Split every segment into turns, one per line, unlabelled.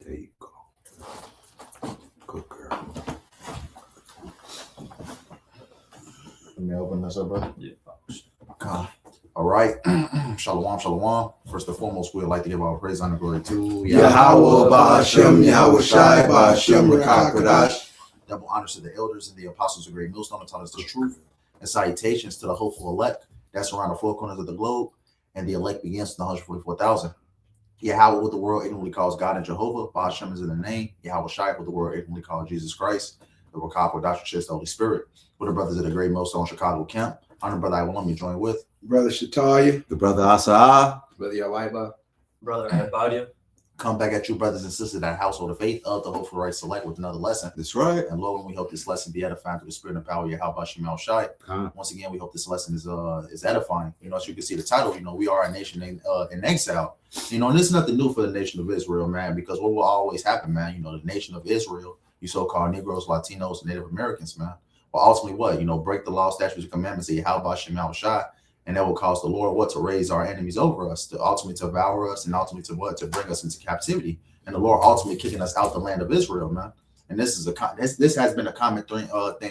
There you go. Good girl.
Let me open this up, brother.
Yeah.
Okay. All right. Shalom, shalom. First and foremost, we'd like to give our praise and glory to
YAHAWAH, BAHASHAM, YAHAWASHI, BAHASHAM, QADASH.
Double honors to the elders and the apostles of great millstone that taught us the truth, and salutations to the hopeful elect that's around the four corners of the globe, and the elect begins with the 144,000. Yahweh, what the world ignorantly calls God and Jehovah. BAHASHAM is in the name. YAHAWASHI, what the world ignorantly calls Jesus Christ. The RAWCHAA, Doctrine, the Holy Spirit. With the brothers of the great millstone Chicago camp. Honor brother YAHAWAH, join with
Brother Shataya.
The brother Asa.
Brother YAHAWAH.
Brother AHPARYAM.
come back at you, brothers and sisters, that household of faith of the Hopeful Right Select with another lesson.
That's right.
And Lord, we hope this lesson be edifying to the spirit and power of YAHAWASHI. Once again, we hope this lesson is edifying. You know, as you can see the title, you know, we are a nation in exile. You know, and this is nothing new for the nation of Israel, man, because what will always happen, man, you know, the nation of Israel, you so-called Negroes, Latinos, Native Americans, man, well, ultimately what? You know, break the law, statutes, and commandments of YAHAWASHI, and that will cause the Lord what? To raise our enemies over us, to ultimately to devour us, and ultimately to what? To bring us into captivity. And the Lord ultimately kicking us out the land of Israel, man. And this is this has been a common thing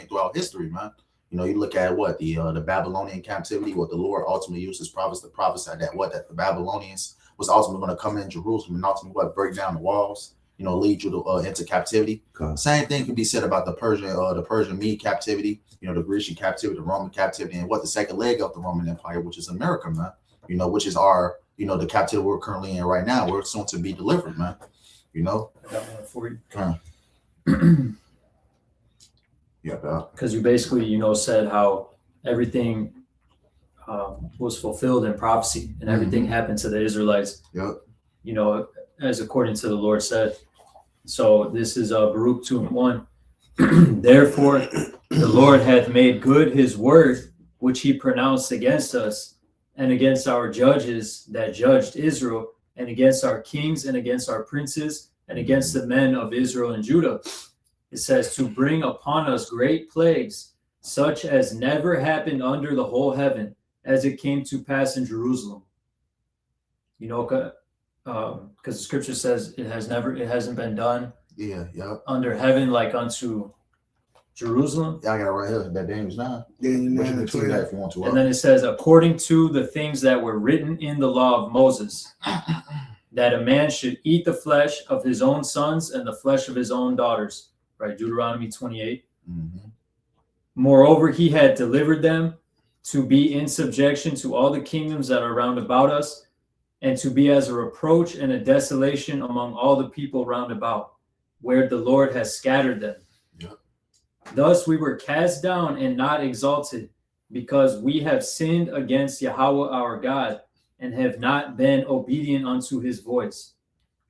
throughout history, man. You know, you look at what the Babylonian captivity, what the Lord ultimately used his prophets to prophesy that the Babylonians was ultimately going to come in Jerusalem and ultimately what? Break down the walls, you know, lead you to into captivity. Same thing can be said about the Persian Mede captivity, you know, the Grecian captivity, the Roman captivity, and what the second leg of the Roman Empire, which is America, man. You know, which is our, you know, the captivity we're currently in right now. We're soon to be delivered, man. You know,
I got one for you.
Yeah,
because you basically, you know, said how everything was fulfilled in prophecy and everything happened to the Israelites.
Yep.
You know, as according to the Lord said. So this is Baruch 2:1. Therefore, the Lord hath made good his word, which he pronounced against us, and against our judges that judged Israel, and against our kings, and against our princes, and against the men of Israel and Judah. It says, to bring upon us great plagues, such as never happened under the whole heaven, as it came to pass in Jerusalem. You know, because the scripture says it hasn't been done under heaven like unto Jerusalem.
Yeah, I got it right here. That Daniel's 9.
And then it says, according to the things that were written in the law of Moses, that a man should eat the flesh of his own sons and the flesh of his own daughters. Right, Deuteronomy 28. Moreover, he had delivered them to be in subjection to all the kingdoms that are round about us, and to be as a reproach and a desolation among all the people round about, where the Lord has scattered them. Thus we were cast down and not exalted, because we have sinned against Yahweh our God, and have not been obedient unto his voice.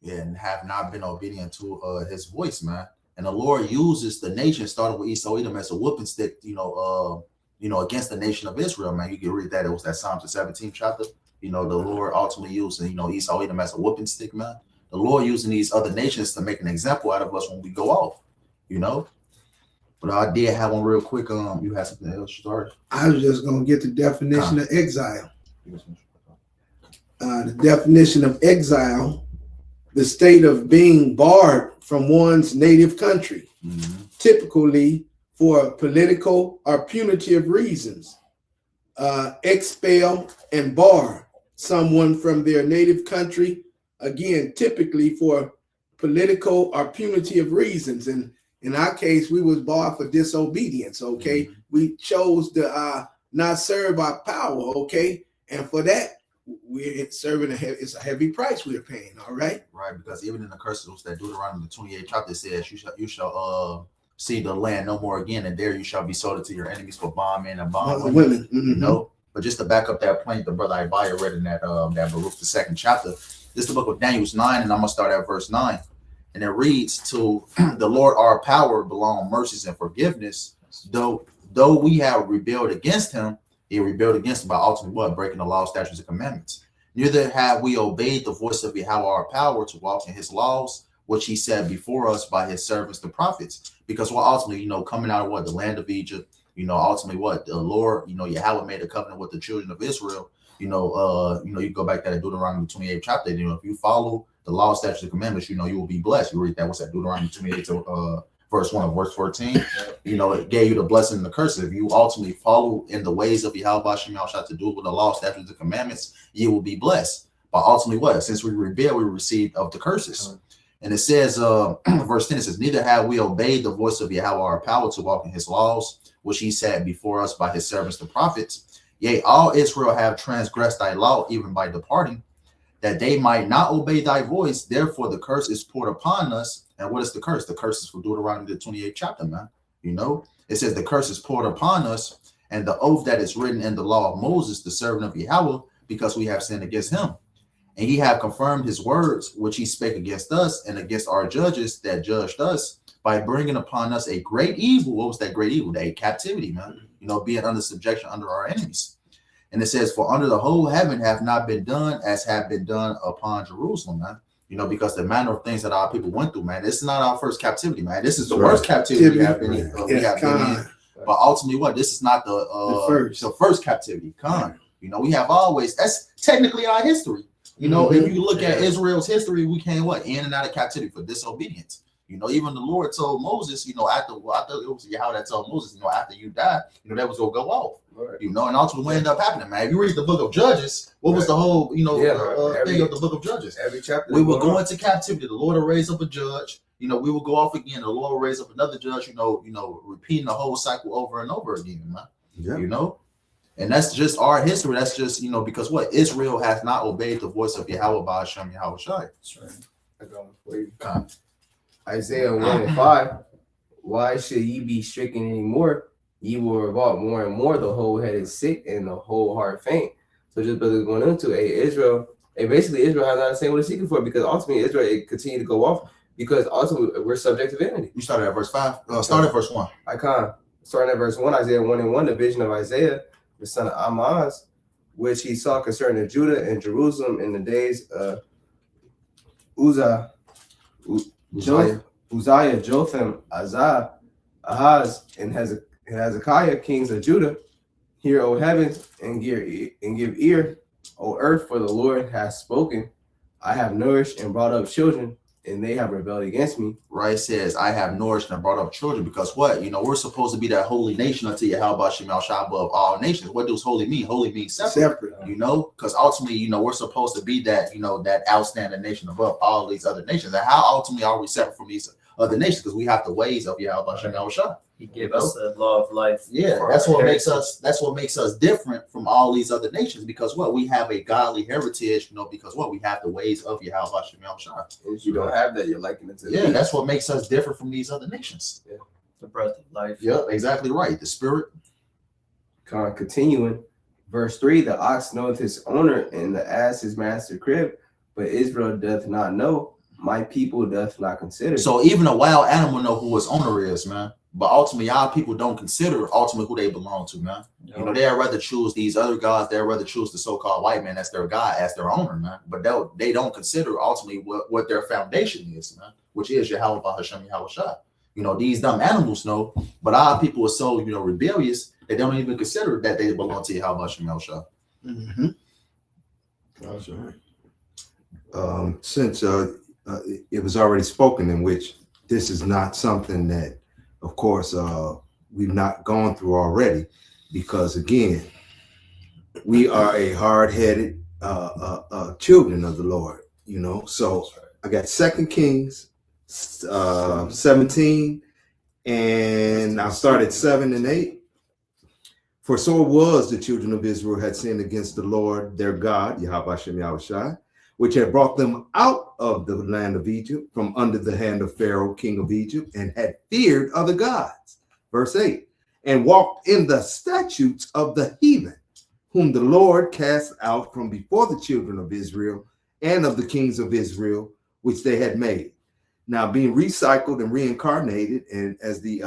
Yeah, and have not been obedient to his voice, man. And the Lord uses the nation, starting with Esau Edom, as a whooping stick, you know, against the nation of Israel, man. You can read that. It was that Psalms, the 17th chapter. You know, the Lord ultimately using, you know, Esau Edom as a whooping stick, man. The Lord using these other nations to make an example out of us when we go off, you know. But I did have one real quick. You had something else to start?
I was just going to get the definition of exile. The definition of exile, the state of being barred from one's native country, typically for political or punitive reasons. Expel and bar someone from their native country, again, typically for political or punitive reasons. And in our case, we was barred for disobedience, okay? We chose to not serve our power, okay? And for that, we're serving it's a heavy price we're paying, all right?
Right, because even in the curses that Deuteronomy 28 chapter says, you shall see the land no more again, and there you shall be sold to your enemies for bondmen and bondwomen. You know, but just to back up that point, the brother Isaiah read in that Baruch, the 2nd chapter. This is the book of Daniel's 9, and I'm gonna start at verse 9, and it reads, "To the Lord our power belong mercies and forgiveness, though we have rebelled against him." He rebelled against him by ultimately what? Breaking the law, statutes, and commandments. Neither have we obeyed the voice of Yahweh our power to walk in his laws, which he said before us by his servants, the prophets. Because what ultimately, you know, coming out of what? The land of Egypt, you know, ultimately what? The Lord, you know, Yahweh made a covenant with the children of Israel. You know, you go back to that Deuteronomy 28 chapter, you know, if you follow the law, statutes, and commandments, you will be blessed. You read that, what's that, Deuteronomy 28 to verse 1 of verse 14. It gave you the blessing and the curse. If you ultimately follow in the ways of Yahweh Shah to do with the law, statutes, and commandments, you will be blessed. But ultimately what? Since we rebel, we received of the curses. And it says, verse 10, it says, neither have we obeyed the voice of Yahweh our power to walk in his laws, which he set before us by his servants the prophets. Yea, all Israel have transgressed thy law, even by departing, that they might not obey thy voice. Therefore the curse is poured upon us. And what is the curse? The curse is from Deuteronomy the 28th chapter, man. It says the curse is poured upon us, and the oath that is written in the law of Moses, the servant of Yahweh, because we have sinned against him. And he have confirmed his words, which he spake against us and against our judges that judged us, by bringing upon us a great evil. What was that great evil? A captivity, man. Being under subjection under our enemies. And it says, for under the whole heaven have not been done as have been done upon Jerusalem, man. Because the manner of things that our people went through, man, this is not our first captivity, man. This is the worst captivity we have been in. But ultimately, what? This is not the first captivity. We have always, that's technically our history. If you look at Israel's history, we came in and out of captivity for disobedience. Even the Lord told Moses, after it was Yahweh that told Moses, after you die, that was gonna go off. Right. And ultimately what ended up happening, man. If you read the book of Judges, what was the whole, thing of the book of Judges? Every chapter we will go into captivity. The Lord will raise up a judge. We will go off again. The Lord will raise up another judge. Repeating the whole cycle over and over again, man. Yeah. And that's just our history. That's just, because what? Israel has not obeyed the voice of Yahweh BAHASHAM YAHAWASHI. That's right. I got one for you.
Isaiah 1 and 5. Why should ye be stricken anymore? Ye will revolt more and more. The whole head is sick and the whole heart faint. So just brothers going into Israel, basically Israel has not saying what it's seeking for, because ultimately Israel continue to go off because ultimately we're subject to vanity.
You started at verse 5. Start at verse 1.
I can't. Starting at verse 1, Isaiah 1 and 1, the vision of Isaiah, the son of Amoz, which he saw concerning Judah and Jerusalem in the days of Uzziah, Jotham, Ahaz, and Hezekiah, kings of Judah. Hear, O heavens, and give ear, O earth, for the Lord has spoken. I have nourished and brought up children, and they have rebelled against me.
Right, says, I have nourished and brought up children, because what? We're supposed to be that holy nation unto Yahweh Shah above all nations. What does holy mean? Holy means separate. Because ultimately, we're supposed to be that, that outstanding nation above all these other nations. And how ultimately are we separate from these other nations? Because we have the ways of Yahweh Shah.
He gave us the law of life.
Yeah, that's what makes us. That's what makes us different from all these other nations. Because what? We have a godly heritage. Because what? We have the ways of Yahweh Shah.
If you don't have that, you're liking it to.
Yeah, that's what makes us different from these other nations.
Yeah,
the breath of life.
Yep, exactly right. The spirit.
Continuing, verse 3: the ox knoweth his owner, and the ass his master crib, but Israel doth not know. My people doth not consider.
So even a wild animal know who his owner is, man. But ultimately, our people don't consider ultimately who they belong to, man. Yep. They'd rather choose these other gods. They'd rather choose the so-called white man as their God, as their owner, man. But they don't consider ultimately what their foundation is, man, which is Yahweh BAHASHAM YAHAWASHI. These dumb animals know, but our people are so, rebellious, they don't even consider that they belong to Yahweh BAHASHAM YAHAWASHI.
Mm-hmm. That's right. Since it was already spoken, in which this is not something that, of course, we've not gone through already, because again, we are a hard-headed children of the Lord, So I got 2 Kings 17, and I started 7 and 8. For so it was the children of Israel had sinned against the Lord their God, Yahweh Shah, which had brought them out of the land of Egypt from under the hand of Pharaoh, king of Egypt, and had feared other gods. Verse 8, and walked in the statutes of the heathen, whom the Lord cast out from before the children of Israel and of the kings of Israel, which they had made. Now being recycled and reincarnated, and as the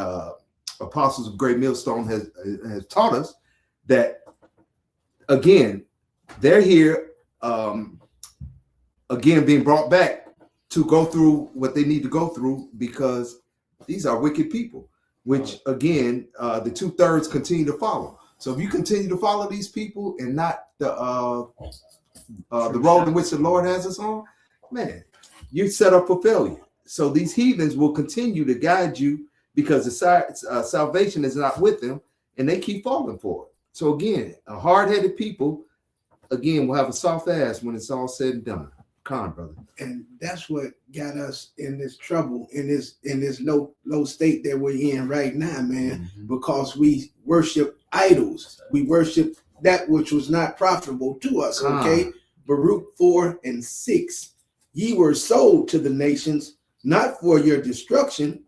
apostles of Great Millstone has taught us, that again, they're here, again, being brought back to go through what they need to go through, because these are wicked people, which again, the 2/3 continue to follow. So if you continue to follow these people and not the road in which the Lord has us on, man,
you're set up for failure. So these heathens will continue to guide you because the salvation is not with them, and they keep falling for it. So again, a hard-headed people, again, will have a soft ass when it's all said and done. Con, brother.
And that's what got us in this trouble, in this low state that we're in right now, man, because we worship idols. We worship that which was not profitable to us, okay? Baruch 4:6. Ye were sold to the nations, not for your destruction,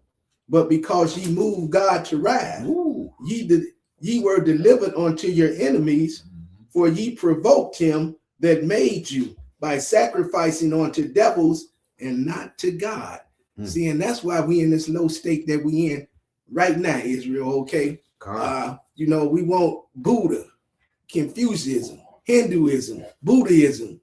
but because ye moved God to wrath. Ye were delivered unto your enemies, for ye provoked him that made you by sacrificing unto devils and not to God. See, and that's why we in this low state that we in right now, Israel, okay? You know, we want Buddha, Confucianism, Hinduism, Buddhism,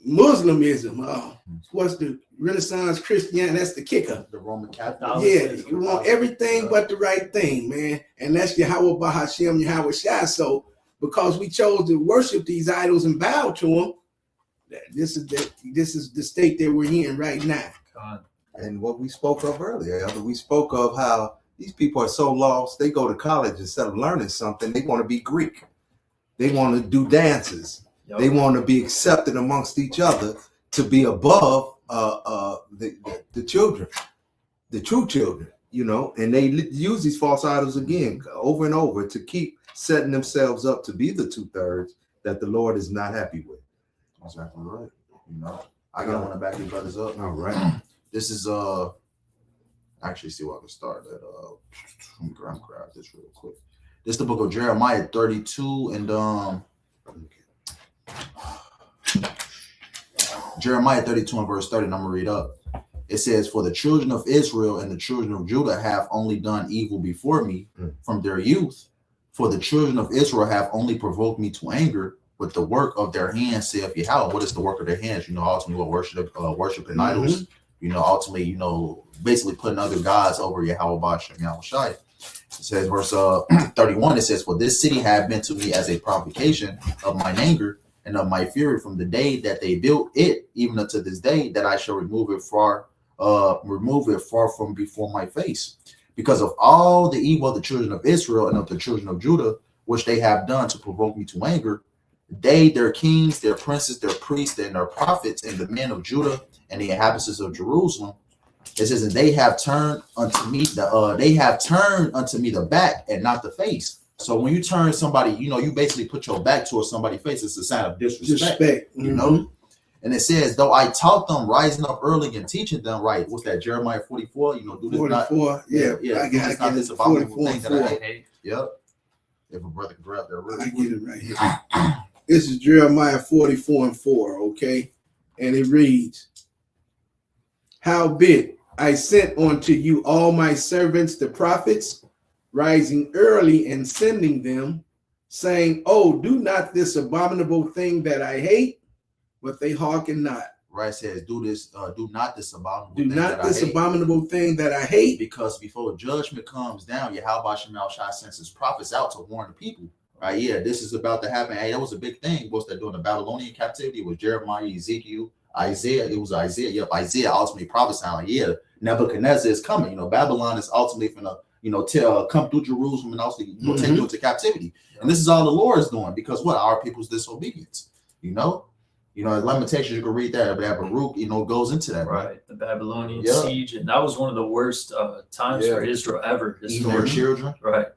Muslimism, what's the Renaissance Christianity? That's the kicker.
The Roman Catholic.
Yeah, you want everything but the right thing, man. And that's YAHAWAH, BAHASHAM, YAHAWASHI. So because we chose to worship these idols and bow to them, this is the state that we're in right now.
And what we spoke of earlier, we spoke of how these people are so lost, they go to college instead of learning something, they want to be Greek. They want to do dances. They want to be accepted amongst each other to be above the children, the true children, you know, and they use these false idols again over and over to keep setting themselves up to be the 2/3 that the Lord is not happy with.
Exactly right. You know, I gotta want to back these brothers up.
All right.
This is actually see where I can start at. Let me grab this real quick. This is the book of Jeremiah 32 and Jeremiah 32 and verse 30, and I'm gonna read up. It says, for the children of Israel and the children of Judah have only done evil before me from their youth. For the children of Israel have only provoked me to anger with the work of their hands, saith Yahweh. What is the work of their hands? You know, ultimately what worshiping idols. You know, ultimately, you know, basically putting other gods over Yahweh and Yahawashi. It says verse 31, it says, for this city had been to me as a provocation of mine anger and of my fury from the day that they built it, even unto this day, that I shall remove it far from before my face. Because of all the evil of the children of Israel and of the children of Judah, which they have done to provoke me to anger, they, their kings, their princes, their priests, and their prophets, and the men of Judah, and the inhabitants of Jerusalem, it says, and they have turned unto me the back and not the face. So when you turn somebody, you know, you basically put your back towards somebody's face. It's a sign of disrespect. You know. And it says, though I taught them rising up early and teaching them right. What's that? Jeremiah 44. You know, do this
44.
Not, yeah. Do this not this abominable thing that I hate. Yep. If a brother can grab that, really.
I get it right here. This is Jeremiah 44:4. Okay, and it reads, howbeit I sent unto you all my servants, the prophets, rising early and sending them, saying, oh, do not this abominable thing that I hate, but they hearken not.
Right, says, do not this abominable
thing that I hate.
Because before judgment comes down, Yahweh sends his prophets out to warn the people. Right, yeah, this is about to happen. Hey, that was a big thing. What's that during the Babylonian captivity? It was Jeremiah, Ezekiel, Isaiah. It was Isaiah. Yep, Isaiah ultimately prophesying, like, yeah, Nebuchadnezzar is coming. You know, Babylon is ultimately going to, you know, come through Jerusalem and also, you know, take you into captivity. And this is all the Lord is doing because what? Our people's disobedience. You know, as Lamentations, you can read that. But Baruch, you know, goes into that. Right,
the Babylonian siege, and that was one of the worst times for Israel ever.
Even their children.
Right.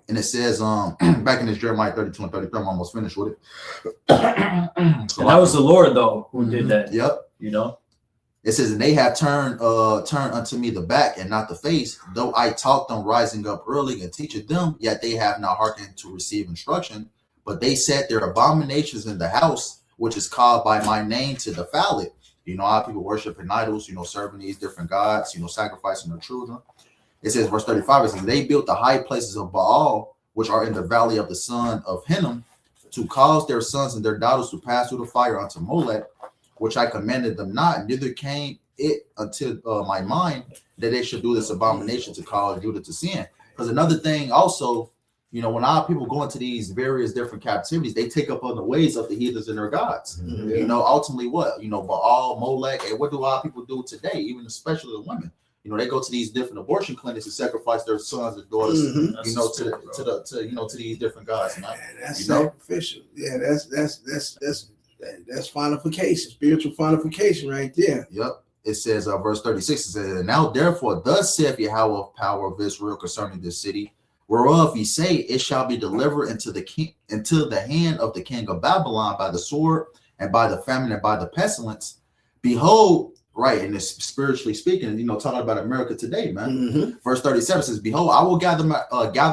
And it says, back in this Jeremiah 32 and 33, I'm almost finished with it.
And that was the Lord, though, who did that.
Yep.
You know?
It says, and they have turned unto me the back and not the face, though I taught them rising up early and teaching them, yet they have not hearkened to receive instruction. But they set their abominations in the house, which is called by my name, to defile it. You know, how people worshiping idols, you know, serving these different gods, you know, sacrificing their children. It says, verse 35, it says, they built the high places of Baal, which are in the valley of the son of Hinnom, to cause their sons and their daughters to pass through the fire unto Molech, which I commanded them not, neither came it unto my mind that they should do this abomination to cause Judah to sin. Because another thing also, You know, when our people go into these various different captivities, they take up on the ways of the heathens and their gods. You know, ultimately what? You know, Baal, Molech, and what do our people do today, even especially the women? You know, they go to these different abortion clinics and sacrifice their sons and daughters, you know, to these different gods. Man.
That's
you know?
sacrificial. Yeah, that's fornication, spiritual fornication right there.
Yep. It says, verse 36, it says, now therefore, thus saith Yahweh of power of Israel concerning this city, whereof ye say it shall be delivered into the hand of the king of Babylon by the sword and by the famine and by the pestilence. Behold, right, and it's spiritually speaking, you know, talking about America today, man. Verse 37 says, behold, I will gather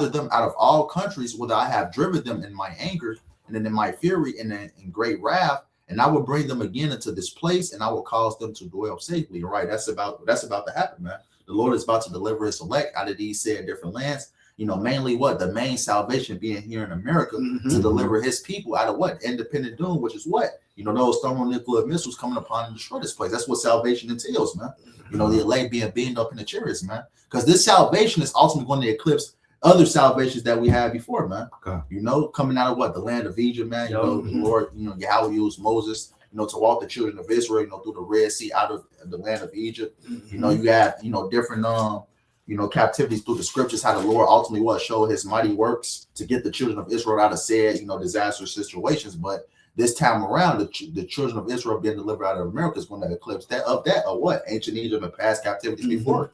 them out of all countries, whither I have driven them in my anger and in my fury and in great wrath, and I will bring them again into this place, and I will cause them to dwell safely. Right, that's about to happen, man. The Lord is about to deliver his elect out of these said different lands. You know, mainly what? The main salvation being here in America to deliver his people out of what? Independent doom, which is what? You know, those thermonuclear missiles coming upon and destroy this place. That's what salvation entails, man. You know, the elect being beamed up in the chariots, man. Because this salvation is ultimately going to eclipse other salvations that we had before, man. You know, coming out of what? The land of Egypt, man. You know, the Lord, you know, Yahweh used Moses, you know, to walk the children of Israel, you know, through the Red Sea out of the land of Egypt. You know, you have, you know, different you know, captivities through the scriptures, how the Lord ultimately was show his mighty works to get the children of Israel out of said, you know, disastrous situations. But this time around, the children of Israel being delivered out of America is going to eclipse that of what? Ancient Egypt and past captivities before.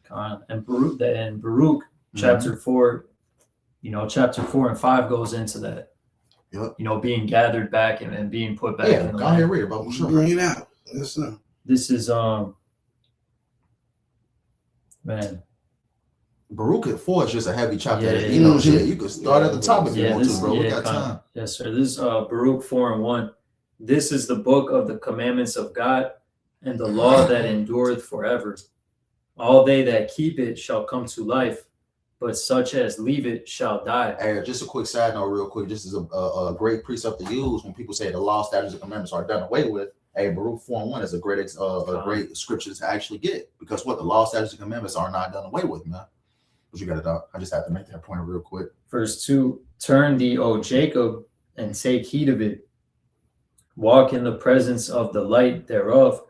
And Baruch chapter 4, you know, chapter 4 and 5 goes into that. You know, being gathered back and being put back in the land.
Here, read about sure.
Bring it out.
This is man.
Baruch at 4 is just a heavy chapter. You know, shit. You could start at the top if you want to, bro. We got time.
Yes, sir. This is Baruch 4 and 1. This is the book of the commandments of God and the law that endureth forever. All they that keep it shall come to life, but such as leave it shall die.
Hey, just a quick side note, real quick. This is a great precept to use when people say the law, statutes, and commandments are done away with. Hey, Baruch 4 and 1 is a great scripture to actually get, because what? The law, statutes, and commandments are not done away with, man. But you got it out. I just have to make that point real quick.
Verse 2, turn thee, O Jacob, and take heed of it. Walk in the presence of the light thereof,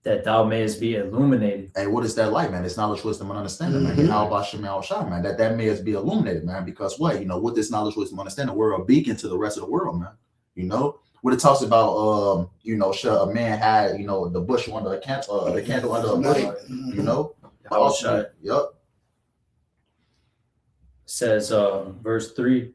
that thou mayest be illuminated.
Hey, what is that light, man? It's knowledge, wisdom, and understanding, man. YAHAWASHI, man. That may be illuminated, man. Because what? You know, with this knowledge, wisdom, understanding, we're a beacon to the rest of the world, man. You know, what it talks about, you know, a man had, you know, the bush under the candle under a bush, you know. Yep.
Says verse 3,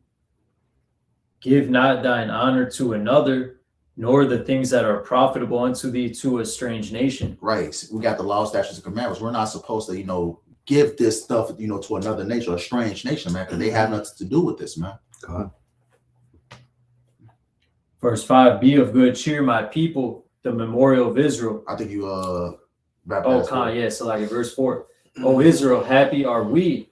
give not thine honor to another, nor the things that are profitable unto thee to a strange nation.
Right. We got the law, statutes, and commandments. We're not supposed to, you know, give this stuff, you know, to another nation, a strange nation, man, because they have nothing to do with this, man.
Verse 5, be of good cheer, my people, the memorial of Israel.
I think you
yes, so like verse 4. O Israel, happy are we.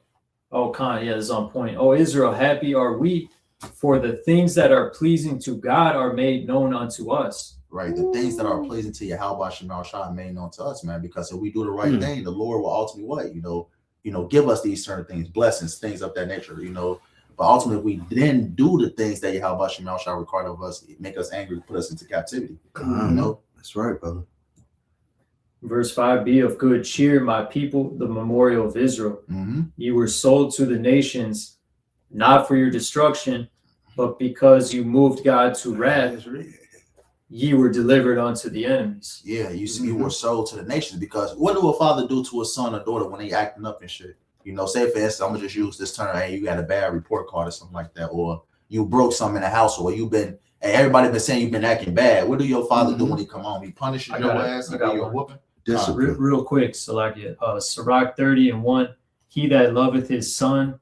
Oh, this is on point. Oh, Israel, happy are we, for the things that are pleasing to God are made known unto us.
Right, the things that are pleasing to YAHWH are made known to us, man. Because if we do the right thing, the Lord will ultimately what? You know, give us these certain things, blessings, things of that nature. You know, but ultimately, if we then do the things that YAHWH required of us, make us angry, put us into captivity. You know,
that's right, brother.
Verse 5, be of good cheer, my people, the memorial of Israel. You were sold to the nations, not for your destruction, but because you moved God to wrath, ye were delivered unto the enemies.
Yeah, you were sold to the nations, because what do a father do to a son or daughter when they acting up and shit? You know, say for instance, I'm gonna just use this term, hey, you got a bad report card or something like that, or you broke something in the house, or you've been, hey, everybody been saying you've been acting bad. What do your father do when he come home? He punishes your ass and give you a whooping?
Real quick, so like Sirach 30 and 1, he that loveth his son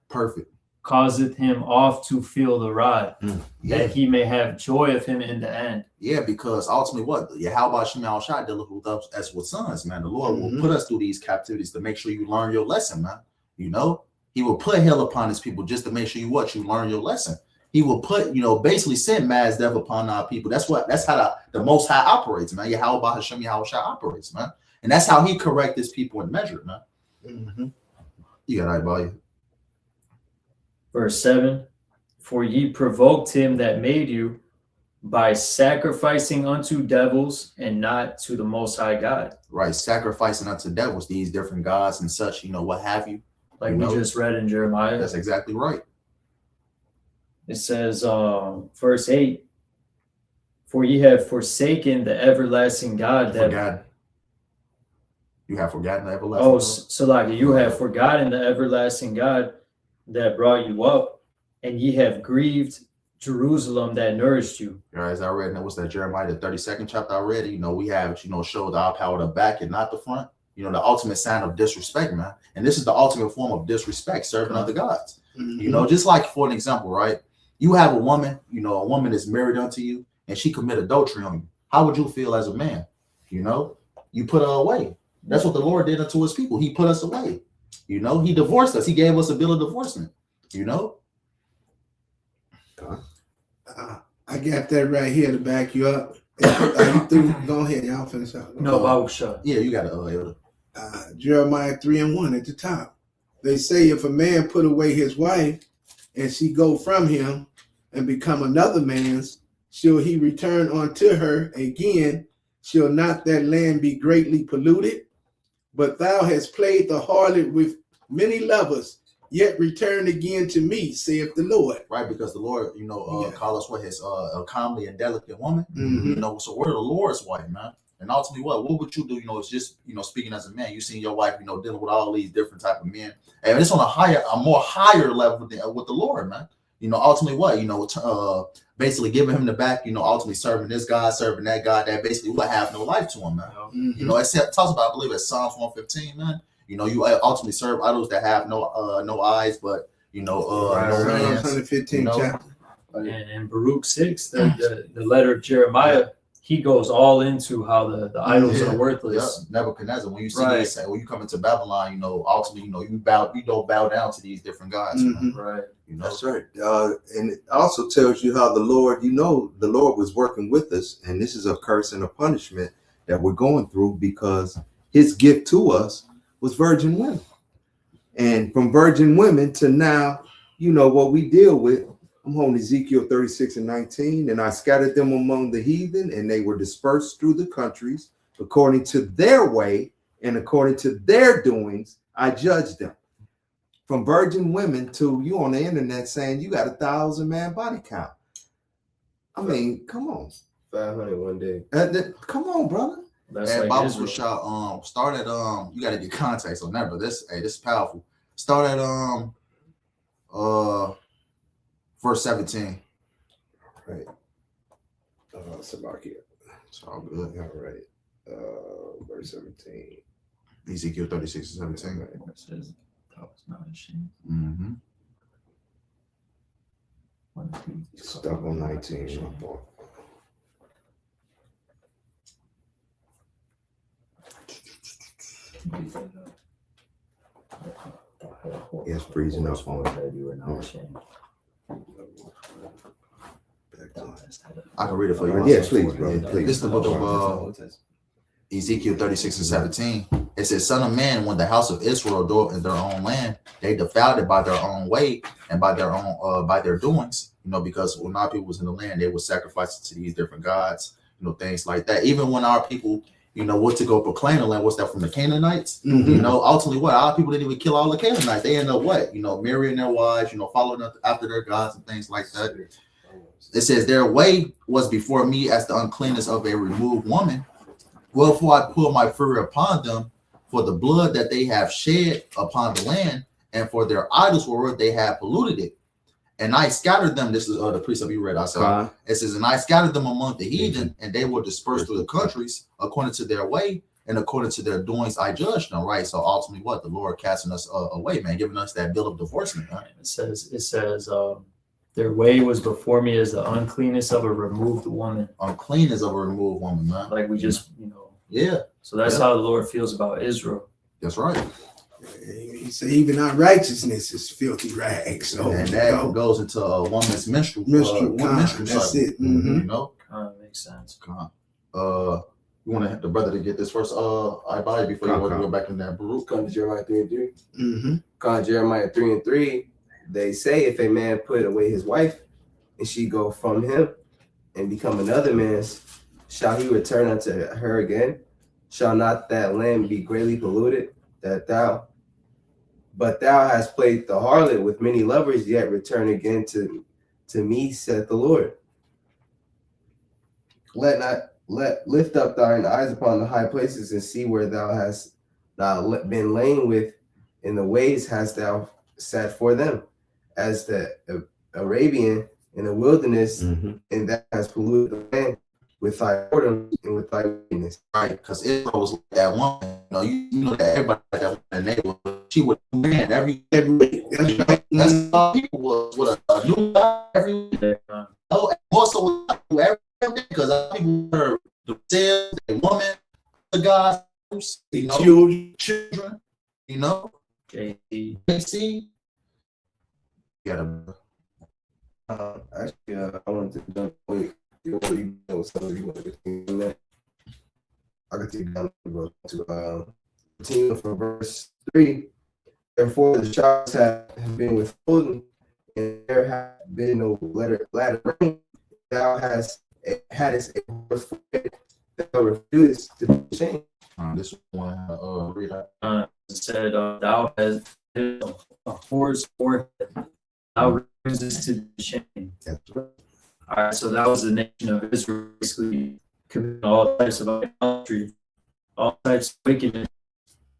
causeth him oft to feel the rod, that he may have joy of him in the end.
Yeah, because ultimately what? YAHWH dealing with us as with sons, man. The Lord will put us through these captivities to make sure you learn your lesson, man. You know, he will put hell upon his people just to make sure you learn your lesson. He will put, you know, basically send mass death upon our people. That's how the Most High operates, man. YAHWH operates, man. And that's how he correct his people and measure it, man. You got that, buddy.
Verse 7, For ye provoked him that made you by sacrificing unto devils and not to the Most High God.
Right, sacrificing unto devils, these different gods and such, what have you.
Like
You
we
know?
just read in Jeremiah.
That's exactly right.
It says, verse 8, for ye have forsaken the everlasting God that
Forgotten. You have forgotten the everlasting.
Oh, Salaki, you have forgotten the everlasting God that brought you up, and ye have grieved Jerusalem that nourished you.
As I read, what's that, Jeremiah, the 32nd chapter I read, we have, showed our power the back and not the front. The ultimate sign of disrespect, man. And this is the ultimate form of disrespect, serving other gods. Just like, for an example, right? You have a woman, a woman is married unto you, and she commit adultery on you. How would you feel as a man? You put her away. That's what the Lord did unto his people. He put us away. He divorced us. He gave us a bill of divorcement.
I got that right here to back you up. Are you through? Go ahead, y'all finish out.
No, Baruch.
Yeah, you got to.
Jeremiah 3:1 at the top. They say if a man put away his wife and she go from him and become another man's, shall he return unto her again? Shall not that land be greatly polluted? But thou hast played the harlot with many lovers, yet return again to me, saith the Lord.
Right, because the Lord, call us what his a comely and delicate woman.
Mm-hmm.
So we're the Lord's wife, man. And ultimately, what would you do? It's just speaking as a man. You seen your wife, dealing with all these different type of men, and it's on a more higher level than with the Lord, man. Ultimately, what basically giving him the back. Ultimately serving this God, serving that God. That basically will have no life to him, man.
Mm-hmm.
It talks about, I believe, it's Psalms 115, man. You ultimately serve idols that have no eyes, but no hands.
115 chapter.
And Baruch 6, the letter of Jeremiah, he goes all into how the idols are worthless.
Yeah. Nebuchadnezzar, when you see
Right.
this, when you come into Babylon, ultimately, you don't bow down to these different gods.
Mm-hmm.
Right.
That's right. And it also tells you how the Lord was working with us, and this is a curse and a punishment that we're going through because his gift to us was virgin women. And from virgin women to now, what we deal with. I'm holding Ezekiel 36:19, and I scattered them among the heathen, and they were dispersed through the countries according to their way and according to their doings. I judged them. From virgin women to you on the internet saying you got 1,000-man body count. I mean, come on.
500 one day.
Come on, brother.
That's
And
like
Bible
Israel.
start at you got to get context on that, but this is powerful. Start at verse 17.
Right. Salakia.
It's all good.
All right. Verse 17.
Ezekiel 36:17.
It says, "Thou was not ashamed."
Mm-hmm.
Stuck on 19. My fault. It's freezing up on
You were not ashamed.
I can read it for you.
Yes, please, brother. Please.
This is the book of Ezekiel 36:17. It says, "Son of man, when the house of Israel dwelt in their own land, they defiled it by their own way and by their doings. Because when our people was in the land, they would sacrifice to these different gods, things like that. Even when our people, went to go proclaim the land, what's that from the Canaanites?
Mm-hmm.
Ultimately, what our people didn't even kill all the Canaanites. They end up what? Marrying their wives, following after their gods and things like that. It says, their way was before me as the uncleanness of a removed woman. Wherefore I pour my fury upon them for the blood that they have shed upon the land, and for their idols wherewith they have polluted it. And I scattered them." This is the precept you read. I saw. It says, "And I scattered them among the heathen, and they were dispersed through the countries according to their way and according to their doings. I judged them." Right. So ultimately, what? The Lord casting us away, man, giving us that bill of divorcement. Right?
It says, their way was before me as the uncleanness of a removed woman.
Unclean as a removed woman, man.
Like we just,
Yeah,
So that's how the Lord feels about Israel.
that's right.
He said, even our righteousness is filthy rags. So,
And that goes into a woman's menstrual
menstrual
menstrual
that's
cycle.
it. Mm-hmm.
Makes sense.
You want to the brother to get this first? I buy it before you want to go back in that Baruch.
Come to Jeremiah 3:3.
Mm-hmm.
Come to Jeremiah 3:3. they say if a man put away his wife, and she go from him, and become another man's, shall he return unto her again? Shall not that land be greatly polluted, but thou hast played the harlot with many lovers, yet return again to me, saith the Lord. Lift up thine eyes upon the high places, and see where thou hast been lain with, in the ways hast thou sat for them, as the Arabian in the wilderness, and that has polluted the land with thy whoredom and with thy wickedness.
Right, because Israel was like that woman. You know that everybody like that woman in the neighborhood. She would man every that's how people was with a new guy every day. Oh, and also every day because people were the sales, the woman, the guys, children, JC.
Actually, I wanted to jump quick. I could take down to continue from verse 3. Therefore, the showers have been withholden, and there have been no latter rain. Thou hadst a horse for it, thou refusest to be ashamed.
This one, read out.
It said, thou hast a horse for it, thou refusest to be ashamed.
That's right.
All right, so that was the nation of Israel basically committing all types of idolatry, all types of wickedness,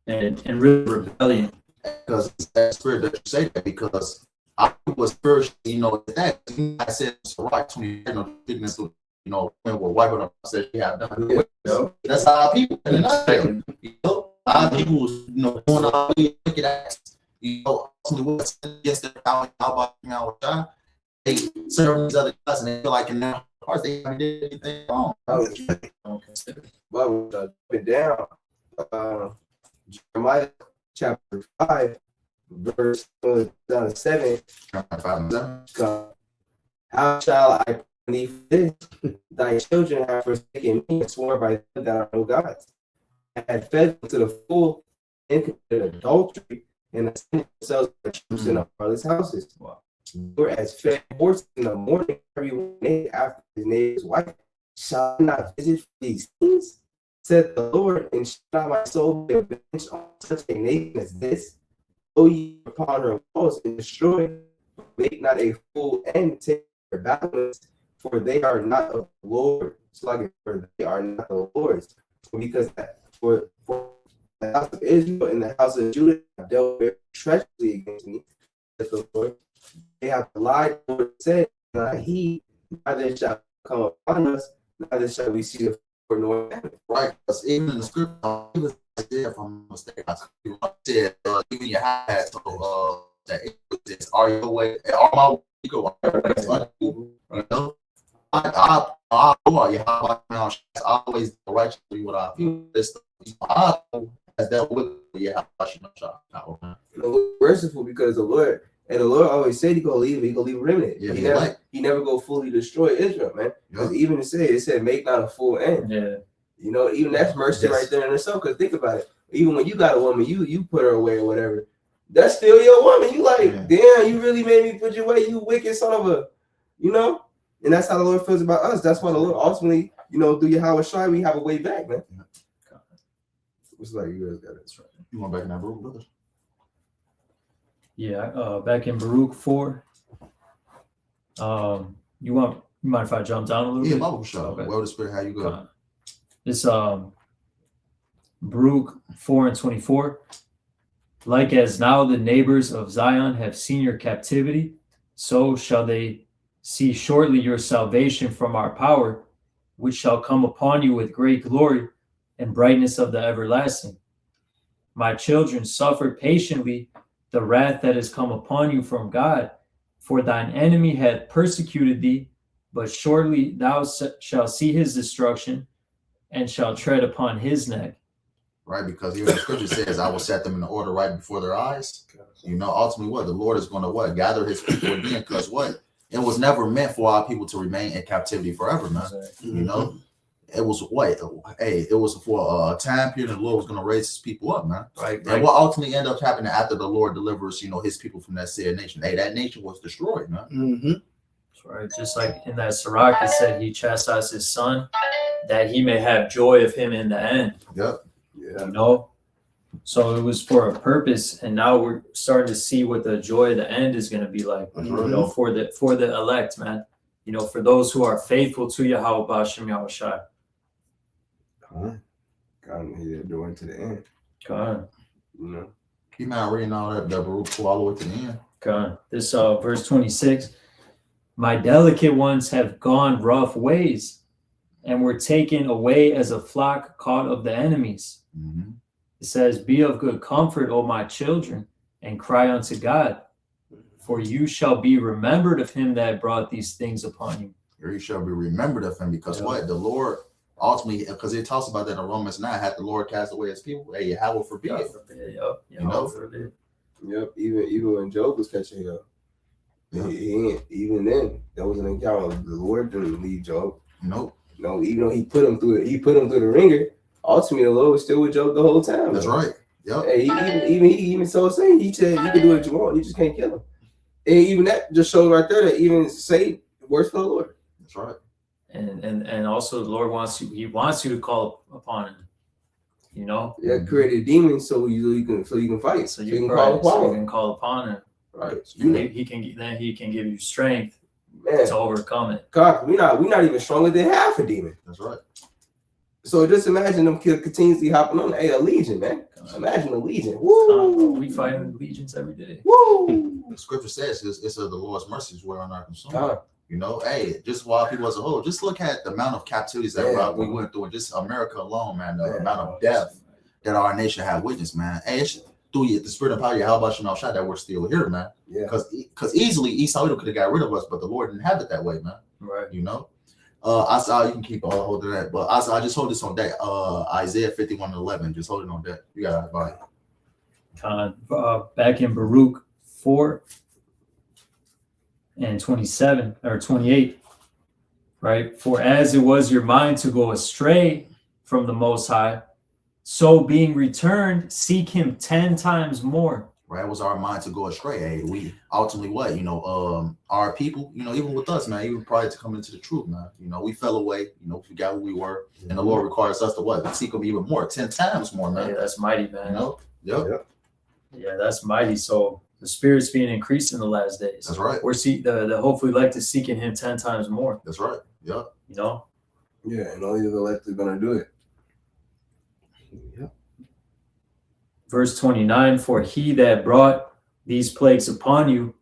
and really rebellion.
Because that spirit that you say that, because I was first, that I said it's right 20 fitness, when we're wiping up, I said, yeah, that's how our people, our people was, doing all these wicked acts, what's against the power of YAHAWASHI. They serve these other guys and they feel like in their hearts they haven't did anything wrong.
Well, jumping down, Jeremiah chapter 5, verse 7. How shall I pray for this? Thy children have forsaken me and sworn by them that are no gods. I had fed them to the full and committed adultery and ascended themselves by troops in the father's houses. Wow. Or as fed horses in the morning, everyone ate after his neighbor's wife. Shall I not visit these things? Said the Lord, and shall not my soul be avenged on such a nation as this? Go ye upon her walls and destroy, make not a full end, take their battlements, for they are not of the Lord. For they are not the Lord's. Because for the house of Israel and the house of Judah have dealt very treacherously against me, said the Lord. They have lied, the Lord said, not he, neither shall come upon us, neither shall we see the nor
right, because even in the script, even if I'm mistaken, I said, even your hat, so that it's are your way, are my way, I always the righteous what I feel. This as that with
merciful because the Lord always said he gonna leave a remnant.
Yeah,
he never go fully destroy Israel, man. Because even it said make not a full end.
Yeah.
Even that's mercy right there in itself. Because think about it. Even when you got a woman, you put her away or whatever. That's still your woman. You like, damn, you really made me put you away, you wicked son of a, And that's how the Lord feels about us. That's why the Lord ultimately, through YAHAWASHI, we have a way back, man. It's like you guys got it. Right.
You want back in that room, brother?
Yeah, back in Baruch 4. You mind if I jump down a little bit?
Yeah, Bible show. Okay. Well, the Spirit, how you go?
It's Baruch 4:24. Like as now the neighbors of Zion have seen your captivity, so shall they see shortly your salvation from our power, which shall come upon you with great glory and brightness of the everlasting. My children, suffer patiently the wrath that has come upon you from God, for thine enemy hath persecuted thee, but shortly thou shalt see his destruction and shall tread upon his neck.
Right, because even the scripture says, I will set them in order right before their eyes. Ultimately what? The Lord is going to gather his people again, because what? It was never meant for our people to remain in captivity forever, man. it was what? Hey, it was for a time period the Lord was going to raise his people up, man.
Right.
And what ultimately ended up happening after the Lord delivers, his people from that said nation. Hey, that nation was destroyed, man.
Mm-hmm.
That's right. Just like in that Sirach, it said he chastised his son that he may have joy of him in the end.
Yep.
Yeah.
So it was for a purpose, and now we're starting to see what the joy of the end is going to be like. For the elect, man. For those who are faithful to Yahweh BAHASHAM YAHAWASHI.
God, he's doing to the end.
God.
Keep on reading all that Baruch all the way to the end.
God. This verse 26. My delicate ones have gone rough ways, and were taken away as a flock caught of the enemies.
Mm-hmm.
It says, be of good comfort, O my children, and cry unto God, for you shall be remembered of him that brought these things upon you.
Or you shall be remembered of him, because what? The Lord ultimately, because it talks about that in Romans 9, had the Lord cast away his people. Hey, Yahweh forbid.
Yep. Even when Job was catching hell, even then, there was an encounter. The Lord didn't leave Job.
Nope.
No, even though he put him through the ringer, ultimately the Lord was still with Job the whole time.
That's right. Yep.
Hey, even so saying, he said you can do what you want, you just can't kill him. And even that just shows right there that even Satan works for the Lord.
That's right.
And also the Lord wants you to call upon him.
Yeah, created demons so you can fight.
So you can call upon him.
Right.
He can give you strength to overcome it.
God, we're not even stronger than half a demon.
That's right.
So just imagine them continuously hopping on. Hey, a legion, man. Imagine a legion. Woo!
We fighting legions every day.
Woo!
The scripture says it's of the Lord's mercies were on our consumed. Hey, just while people as a whole, just look at the amount of captivities that we went through, and just America alone, man, the amount of death that our nation had witnessed, man. Hey, it's through the spirit of power, YAHAWASHI that we're still here, man.
Yeah.
Because easily Esau could have got rid of us, but the Lord didn't have it that way, man.
Right.
I saw you can keep a hold of that, but I just hold this on that. Isaiah 51:11. Just hold it on that. You got it.
Back in Baruch 4 and 27 or 28, right? For as it was your mind to go astray from the Most High, so being returned, seek him 10 times more.
Right, it was our mind to go astray. Hey, we ultimately what? Our people, even with us, man, even prior to coming into the truth, man, we fell away, we forgot who we were, and the Lord requires us to what? Seek him even more, 10 times more, man.
Yeah, that's mighty, man.
Yep.
Yeah, that's mighty. So the spirit's being increased in the last days.
That's right.
We're the hopefully elect is seeking him 10 times more.
That's right. Yep.
Yeah, and only the elect is gonna do it.
Yep.
Verse 29, for he that brought these plagues upon you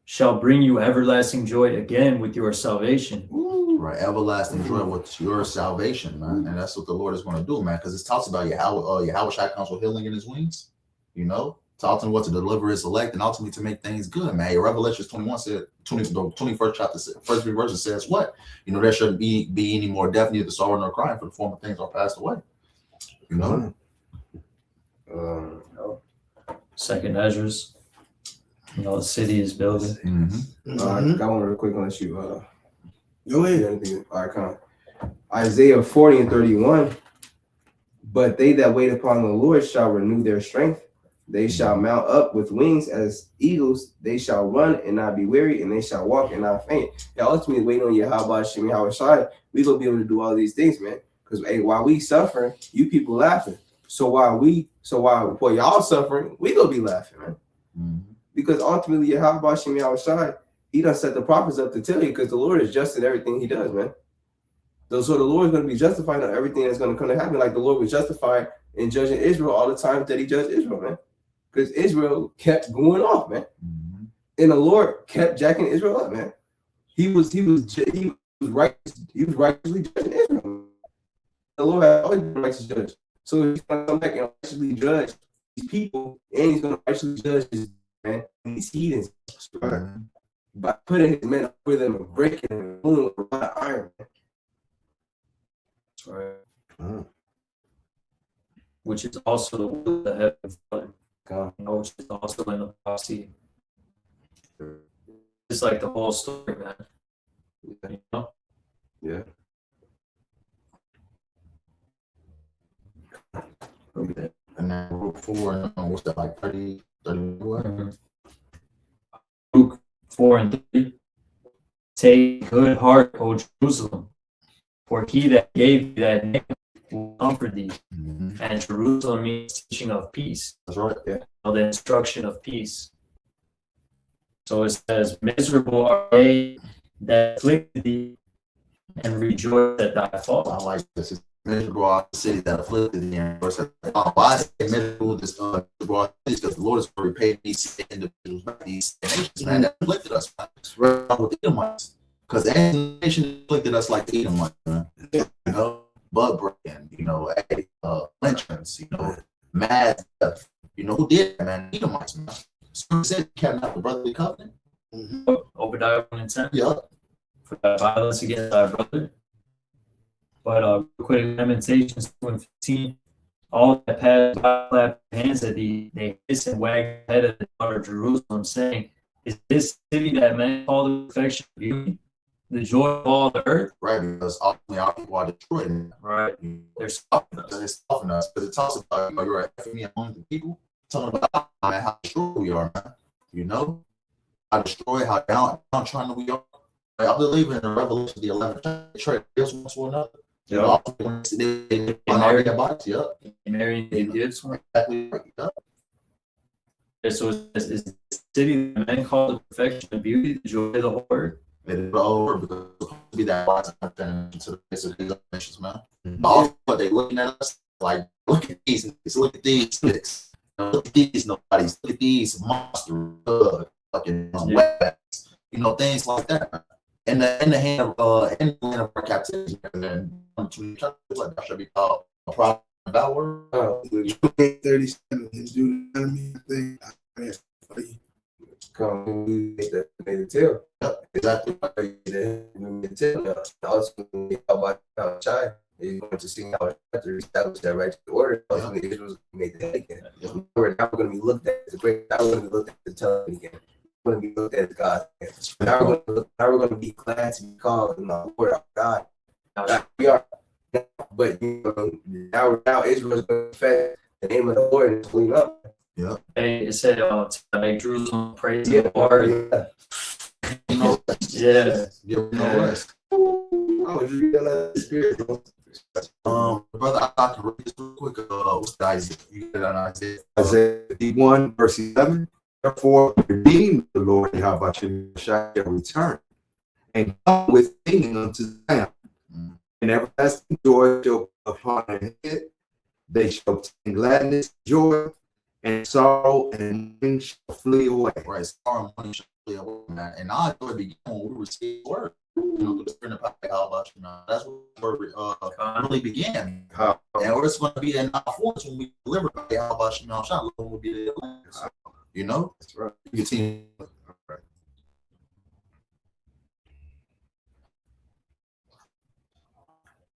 shall bring you everlasting joy again with your salvation.
Right, everlasting joy with your salvation, man. And that's what the Lord is going to do, man, because it talks about YAHAWASHI comes with healing in his wings, to ultimately what to deliver his elect and ultimately to make things good, man. Revelations 21 said, 21st chapter, first 3 verses says what? There shouldn't be any more death, neither sorrow nor crying, for the former things are passed away.
Second Ezra's, the city is building.
I got one real quick unless you
Go ahead.
anything. All right, come on. Isaiah 40 and 31. But they that wait upon the Lord shall renew their strength. They shall mount up with wings as eagles. They shall run and not be weary, and they shall walk and not faint. Now, ultimately, waiting on YAHAWASHI, YAHAWASHI, we gonna be able to do all these things, man. Because while we suffering, you people laughing. So while y'all suffering, we gonna be laughing, man. Because ultimately, YAHAWASHI, YAHAWASHI, he done set the prophets up to tell you, because the Lord is just in everything he does, man. So the Lord is going to be justified on everything that's going to come to happen, like the Lord was justified in judging Israel all the times that he judged Israel, man. Because Israel kept going off, man. And the Lord kept jacking Israel up, man. He was righteously judging Israel. The Lord had always been righteous judge. So he's going to come back and righteously judge these people, and he's going to righteously judge his man, these heathens, by putting his men over them and breaking them and pulling with a lot of iron, man.
Right. Which is also the will of the heaven, which is also in the prophecy. It's like the whole story, man.
Yeah.
4 and what's that, like 30, 31?
Luke 4 and 3. Take good heart, O Jerusalem, for he that gave you that name will comfort thee.
Mhm.
And Jerusalem means teaching of peace,
That's right. Yeah.
or the instruction of peace. So it says, miserable are they that afflict thee, and rejoice at thy
I
fall.
like this. It's miserable are the city that afflicted thee. And verse, why I say miserable this miserable are the cities, because the Lord is going to repay these individuals back, these nations, man, that afflicted us, man. It's right with the Edomites. Because every nation afflicted us like the Edomites, man. You know, blood breaking, you know, lynchings, you know, mad death. You know, who did that, man? Edomites, man. So he said, carrying out the brotherly covenant.
Obadiah 1 and 10.
Yeah.
For thy violence against thy brother. But real quick, Lamentations 2 and 15. All that pass by clap their hands at thee, they hiss and wag the head of the daughter of Jerusalem, saying, is this city that men call the perfection of beauty, the joy of all the earth?
Right, because ultimately our people are destroyed.
Right.
They're softening us. They're softening us because it talks about, you know, you're a among the people. Talking about, man, how destroyed we are, man. You know, how destroyed, how downtrodden we are. Like, I believe in the Revelation, the 11th chapter, they trade deals one to another. You know, they marry their bodies. Yep.
Mary they gives one.
Exactly right. Yep.
So is the city that men call the perfection of beauty, the joy of the whole earth?
It is over because it's supposed to be that wise and to the face of these nations, man.
Mhm.
But they looking at us like, look at these, look at these sticks. Look at these nobodies. Look at these monsters, fucking weapons. You know, things like that. In the hand of in the land of our captivity, and then like that should be called a problem about word.
37 in Deuteronomy, I think. I read for you.
Come, we made the tell.
Exactly.
Also, about YAHAWASHI is going to see how to establish that right to the order. Also, the Israel's made the head again. We're now going to be looked at as a great. Now we're going to be looked at as a television again. We're going to be looked at as God. Now we're going to be glad to be called in the Lord our God. We are. But you know, now Israel is going to confess the name of the Lord and clean up.
Yeah.
Hey, it said to make Jerusalem praise the Lord.
You know,
Yeah.
you know rest.
Oh, you realize the spirit.
Brother, I can read this real quick. What's the Isaiah? You get on Isaiah.
Isaiah 51, verse 11. Therefore, redeem the Lord YAHAWASHI shall return and come with singing unto Zion. And everlasting joy shall be upon their head. They shall obtain gladness, joy, and sorrow, and mourning shall flee away.
Right, sorrow and money shall flee away, man. And our joy began when we received the word. You know, through the spirit of YAHAWASHI, man. That's where the word really began. And it's going to be in our forms when we deliver by YAHAWASHI, man. Will be the you know?
That's right.
You continue.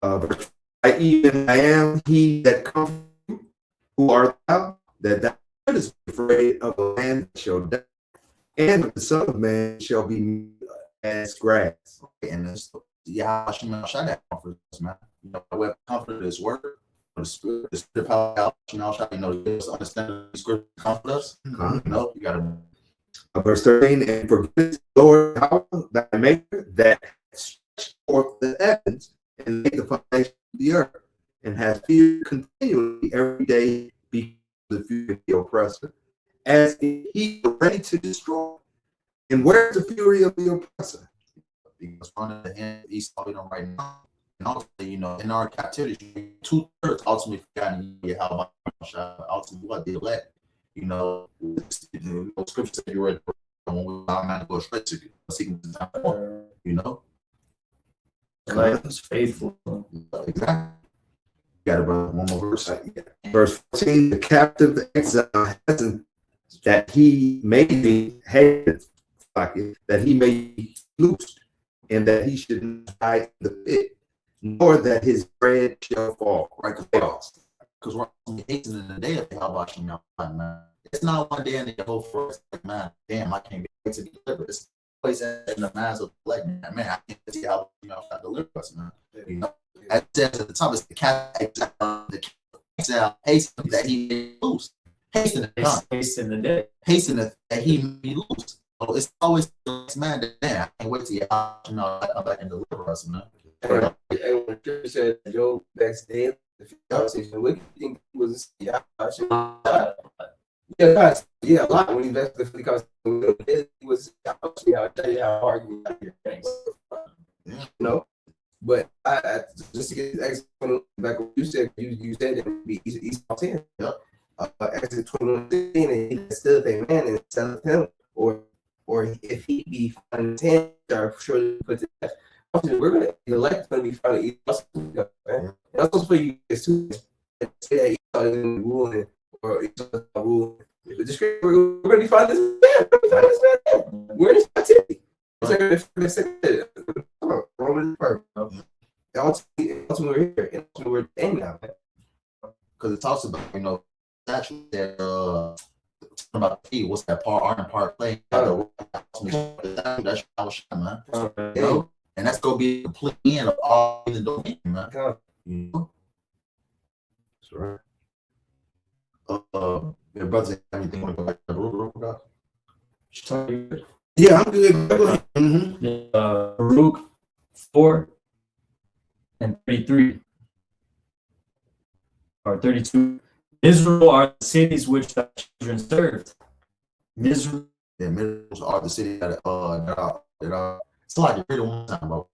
I even I am he that comforts you. Who art thou that thou shouldest be afraid of a land that shall die, and of the Son of Man shall be as grass.
And it's YAHAWASHI, that comfort us, man. You know, we have comfort this word. The spirit of YAHAWASHI, you know, you just understand the scripture comfort us. You know, you gotta
Verse 13, and forget the Lord thy maker that stretched forth the heavens and laid the foundation of the earth, and has feared continually every day because of the fury of the oppressor, as if he were ready to destroy. And where's the fury of the oppressor?
because on the end, he's talking right now. And ultimately, you know, in our captivity, 2/3 ultimately forgotten YAHAWASHI, ultimately what they elect. You know, scripture that you read when we are go straight to seeking the time, you know.
Life is faithful.
Exactly. You got it, brother. One more verse.
Verse 14, the captive exile hasn't that he may be hated, that he may be loosed, and that he should not die in the pit, nor that his bread shall fall.
Right, because we're only hastening the day of YAHAWASHI, man. It's not one day in the whole for us, like, man, damn, I can't wait to be delivered. It's place in the minds of the like, man, I can't see how God deliver us, man. You know, as it says at the top, it's the exile hasten that he may loose. Hasten the time.
Hasten the day.
Hasten that he may lose. So it's always the next man that man. I can't wait to get out, back and deliver us, man.
And when the scripture said Job next day, the conversation, what do you think was YAHAWASHI? Yeah, a lot. When he left the conversation, he was I'll tell you how hard you got here.
Thanks.
Yeah.
You know? But I just to get back what you said it would be Esau 10.
Yep.
Exit 21:16, and he stood with a man and said of him, or if he be found in 10, are surely put to death. We're gonna the elect gonna be found in Esau, man. And that's also for you guys too. Say that Esau isn't ruling or Esau is not ruling. The scripture, we're gonna be found this man. We're gonna be found this man. We're in his captivity. Roman first. Ultimately, we're here, and ultimately we're in now.
Because it talks about, statue that about the key, what's that part iron part play? That's YAHAWASHI, man. And that's gonna be the complete end of all the dominion, man.
That's right.
Your brother, anything want to go back to the room?
Yeah, I'm good. Go ahead. Mhm.
Baruch 4 and 33 or 32. Israel are the cities which thy children served. Israel.
Yeah, Minerals are the city that are it's like you read it one time, bro.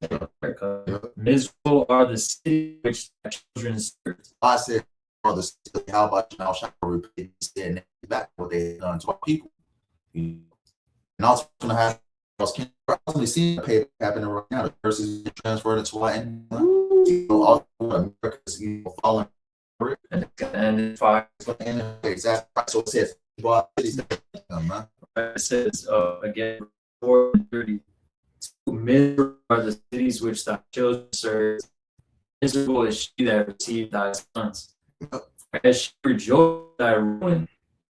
Israel are the cities which thy children served.
I said, brother, how about now? Shall I repeat and back what they done to our people? And also gonna have can probably see the paper happening right now. The curses transferred into Latin. All America's falling.
And 5.
Exactly. So it says,
it says again 4:30. Israel are the cities which thy children serve. Israel is she that received thy sons. As she rejoiced thy ruin,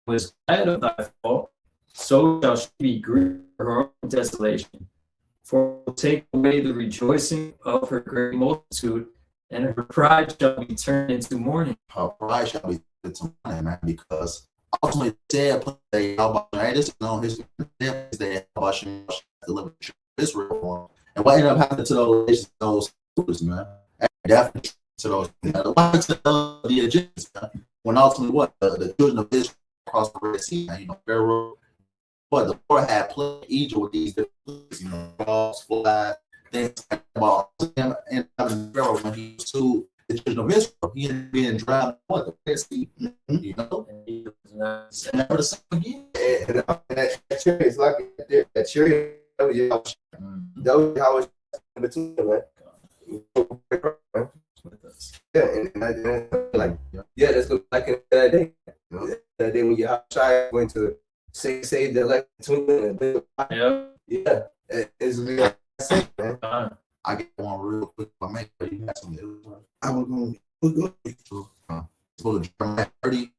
was glad of thy fall, so shall she be grieved for her own desolation. For it will take away the rejoicing of her great multitude, and her pride shall be turned into mourning.
Her pride shall be turned into mourning, man, because ultimately they this is known history. They delivered Israel, and what ended up happening to those rulers, man? Definitely to those to the Egyptians, man. When ultimately what the children of Israel crossed the Red Sea, man, Pharaoh, but the Lord had plagued Egypt with these different frogs, flies, things like that. And Pharaoh, when he sued the children of Israel, he ended up being drowned in the Red Sea, and never the same again.
And that chariot is like that chariot. That was how it's between them, right? Yeah, and like, yeah, that's like in that day. That day when YAHAWASHI went to save the elect between them. Yeah, it's like man.
I get one real quick. I make sure you have some.
I was going to go.
It's going to Jeremiah 30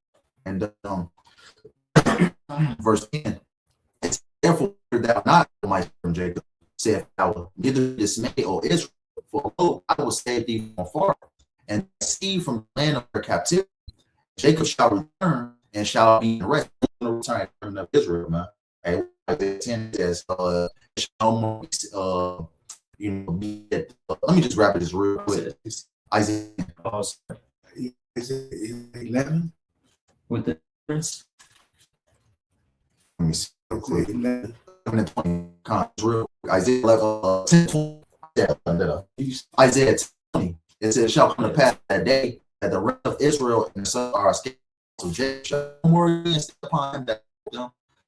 and verse 10. It's therefore thou not, my servant Jacob, saith thou, neither dismay, O Israel, for lo, I will save thee from far, and see from the land of their captivity. Jacob shall return and shall be in rest. Return of Israel, man. And Isaiah 10 says, shall more, let me just wrap it real quick. Isaiah.
Is it 11?
With the difference?
Let me see.
Okay, 11.
20 real quick. Isaiah 10, 20. Isaiah 20. It says, shall come to pass that day that the rest of Israel and the sons are escaped. So Jacob shall no more stay upon that,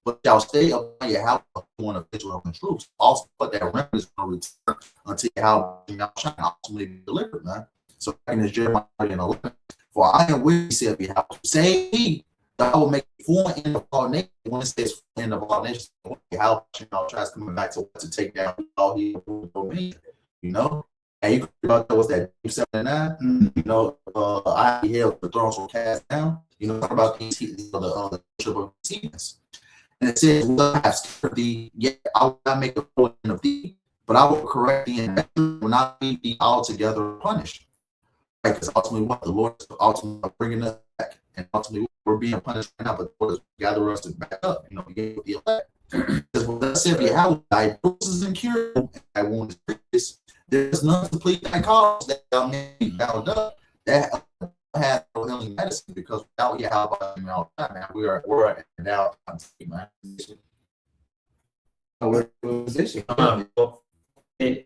but shall stay upon YAHAWAH, one of Israel and troops. Also, but that remnant is going to return until YAHAWAH shall ultimately be delivered, man. So in this Jeremiah 11, for I am with you, said YAHAWAH, say he that I will make a full end of all nations. When it says full end of all nations, YAHAWAH tries coming back to take down all he dominion, And you can about that was that 79, I held the thrones were cast down. Talk about the trip of Haitians. And it says, well, I have scared thee, yet I will not make a full end of thee, but I will correct thee and will not leave thee altogether punished. Right? Because ultimately, what the Lord is ultimately bringing us back. And ultimately, we're being punished right now, but the Lord is gather us back up. You know, begin with the elect. Because what I said, Yahweh, thy bruises and cure, thy wounds is there's none to complete thy cause that thou may be bound up. That have no healing medicine, because without Yahweh, man, we're now.
We're in position.
And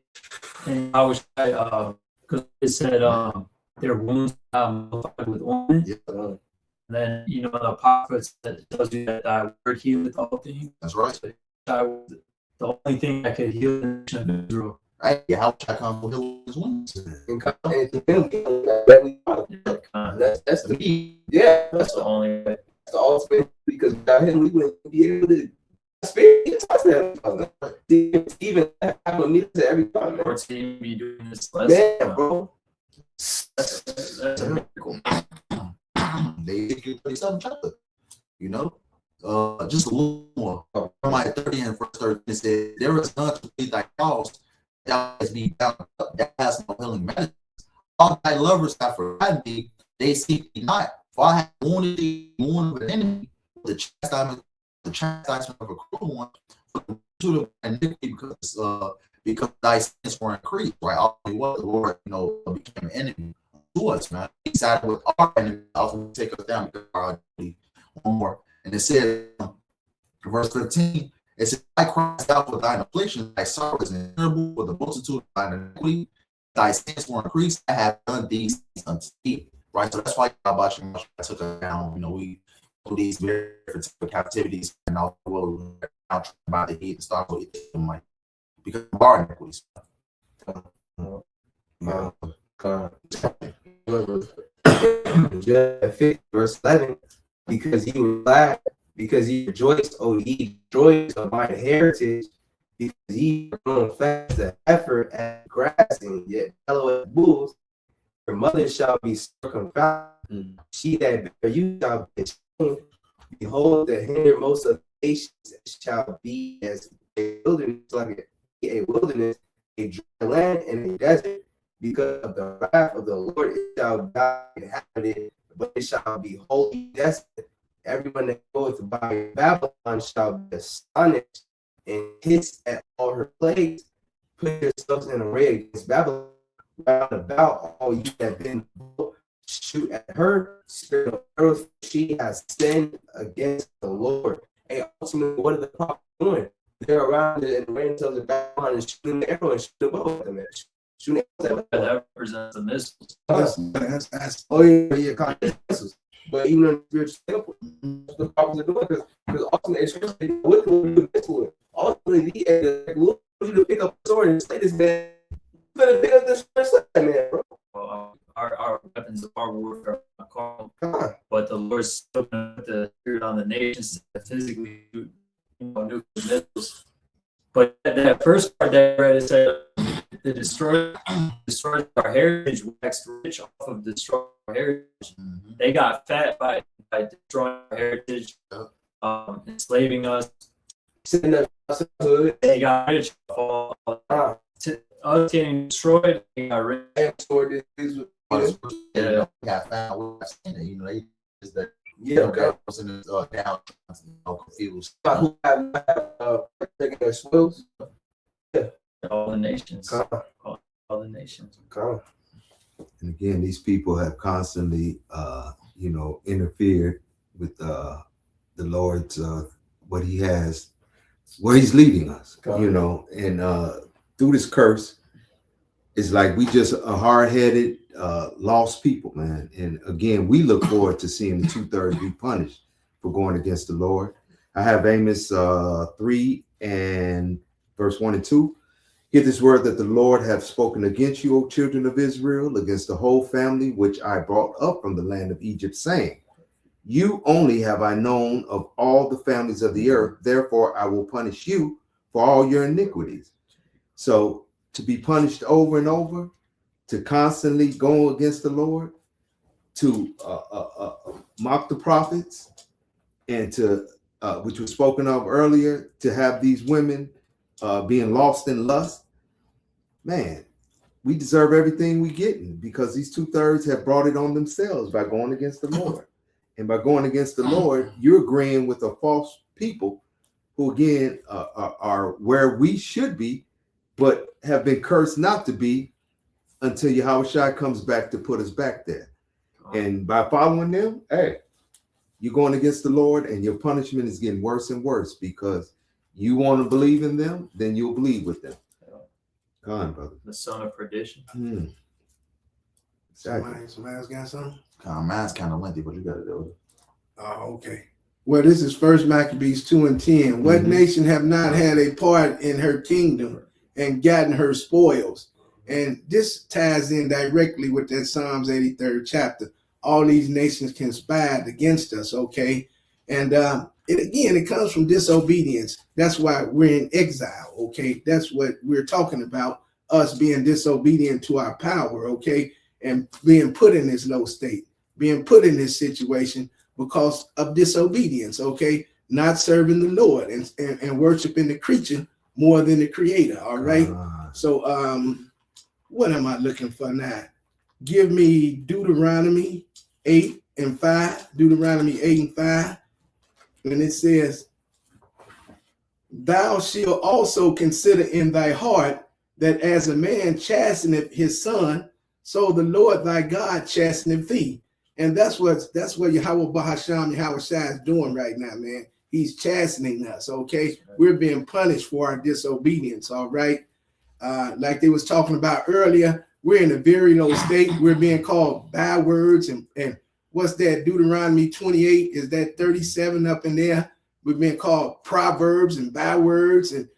I was because it said their wounds modified with ointment.
Yeah.
And then the prophets that tells you that thy word healeth all things.
That's right.
The only thing that could heal the nation of Israel.
Right? Yahweh come with his wounds.
And that's the
That's the only way.
That's the ultimate, because without him we wouldn't be able to experience that. Even having me to every time, man.
Or to even be doing this
Man, bro.
That's a miracle.
They give 37 chapter, just a little more. Jeremiah 30 and verse 13 said, there is none to complete thy cause, thou hast been bound up, thou hast no healing medicine. All thy lovers have forgotten thee, they seek thee not. For I have wounded thee, wounded of an enemy, the chastisement of a cruel one, for the multitude of iniquity, because thy sins were increased. Right? Ultimately, what the Lord, became an enemy to us, man. He sided with our enemy, ultimately take us down because of our identity. One more. And it said, verse 15, it says, I cried out for thine affliction, thy sorrow is terrible, for the multitude of thine iniquity, thy sins were increased, I have done these things unto thee. Right? So that's why BAHASHAM took us down. We do these very different captivities, and all the world now trying by the heat and start with them, like, because of our iniquities.
Verse 11, because ye were glad, because ye rejoiced, O ye joys of mine heritage, because ye are grown fast the effort at grass, and yet fellow as bulls, your mother shall be circumcised, she that bear you shall be ashamed. Behold, the hindermost of nations shall be as a wilderness, like a wilderness, a dry land, and a desert. Because of the wrath of the Lord, it shall not be inhabited, but it shall be wholly desolate. Everyone that goeth by Babylon shall be astonished and hiss at all her plagues. Put yourselves in array against Babylon. Round about all you have been shoot at her. Spirit of earth, she has sinned against the Lord. Hey, ultimately, what are the prophets doing? They're around and raining themselves at Babylon and shooting the arrow and shooting the bow at them.
That represents the missiles.
Oh yeah, missiles. But even in the spiritual standpoint, the prophets are doing, because ultimately, what can we do this with? Ultimately, we want you to pick up a sword and say this, man. You better pick up this sword, man, bro.
Well, our weapons of our warfare are carnal, but the Lord's still going to put the spirit on the nations to physically do nuclear missiles. But that first part that I read, it said, the destroyed our heritage, waxed rich off of destroying our heritage. Mm-hmm. They got fat by destroying our heritage, enslaving us. They got rich off all us getting destroyed. They got rich.
Confused.
All the nations. All the nations.
And again, these people have constantly, interfered with the Lord's what He has, where He's leading us. And through this curse, it's like we just a hard-headed, lost people, man. And again, we look forward to seeing the 2/3 be punished for going against the Lord. I have Amos 3 and verse 1 and 2. Hear this word that the Lord hath spoken against you, O children of Israel, against the whole family which I brought up from the land of Egypt, saying, you only have I known of all the families of the earth, therefore I will punish you for all your iniquities. So to be punished over and over, to constantly go against the Lord, to mock the prophets, and to which was spoken of earlier, to have these women being lost in lust, man, we deserve everything we getting because these 2/3 have brought it on themselves by going against the Lord. And by going against the Lord, you're agreeing with a false people who, again, are where we should be, but have been cursed not to be until Yahawashi comes back to put us back there. And by following them, hey, you're going against the Lord, and your punishment is getting worse and worse because you want to believe in them, then you'll believe with them. Come on, brother.
The son of perdition.
Exactly.
Somebody else got something?
Mine's kind of lengthy, but you got to do it.
Oh, okay. Well, this is First Maccabees 2:10. What nation have not had a part in her kingdom and gotten her spoils? And this ties in directly with that Psalms 83rd chapter. All these nations conspired against us, okay? And it comes from disobedience. That's why we're in exile, okay? That's what we're talking about, us being disobedient to our power, okay? And being put in this low state, being put in this situation because of disobedience, okay? Not serving the Lord and worshiping the creature more than the creator, all right? So what am I looking for now? Give me Deuteronomy 8 and 5. Deuteronomy 8 and 5. And it says, thou shalt also consider in thy heart that as a man chasteneth his son, so the Lord thy God chasteneth thee. And that's what Yahawah BAHASHAM, Yahawashi is doing right now, man. He's chastening us, okay? We're being punished for our disobedience, all right? Like they was talking about earlier, we're in a very low state. We're being called bywords and what's that? Deuteronomy 28, is that 37 up in there? We're being called proverbs and bywords, and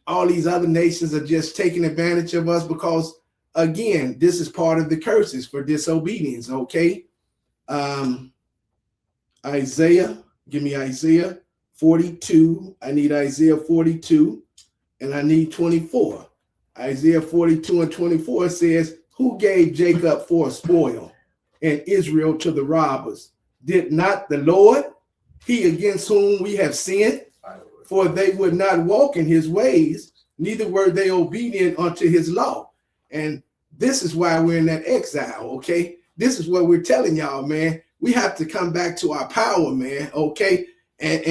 all these other nations are just taking advantage of us because, again, this is part of the curses for disobedience, okay? Isaiah, give me Isaiah 42. I need Isaiah 42, and I need 24. Isaiah 42 and 24 says, who gave Jacob for a spoil and Israel to the robbers? Did not the Lord, he against whom we have sinned? For they would not walk in his ways, neither were they obedient unto his law. And this is why we're in that exile, okay? This is what we're telling y'all, man. We have to come back to our power, man, okay? And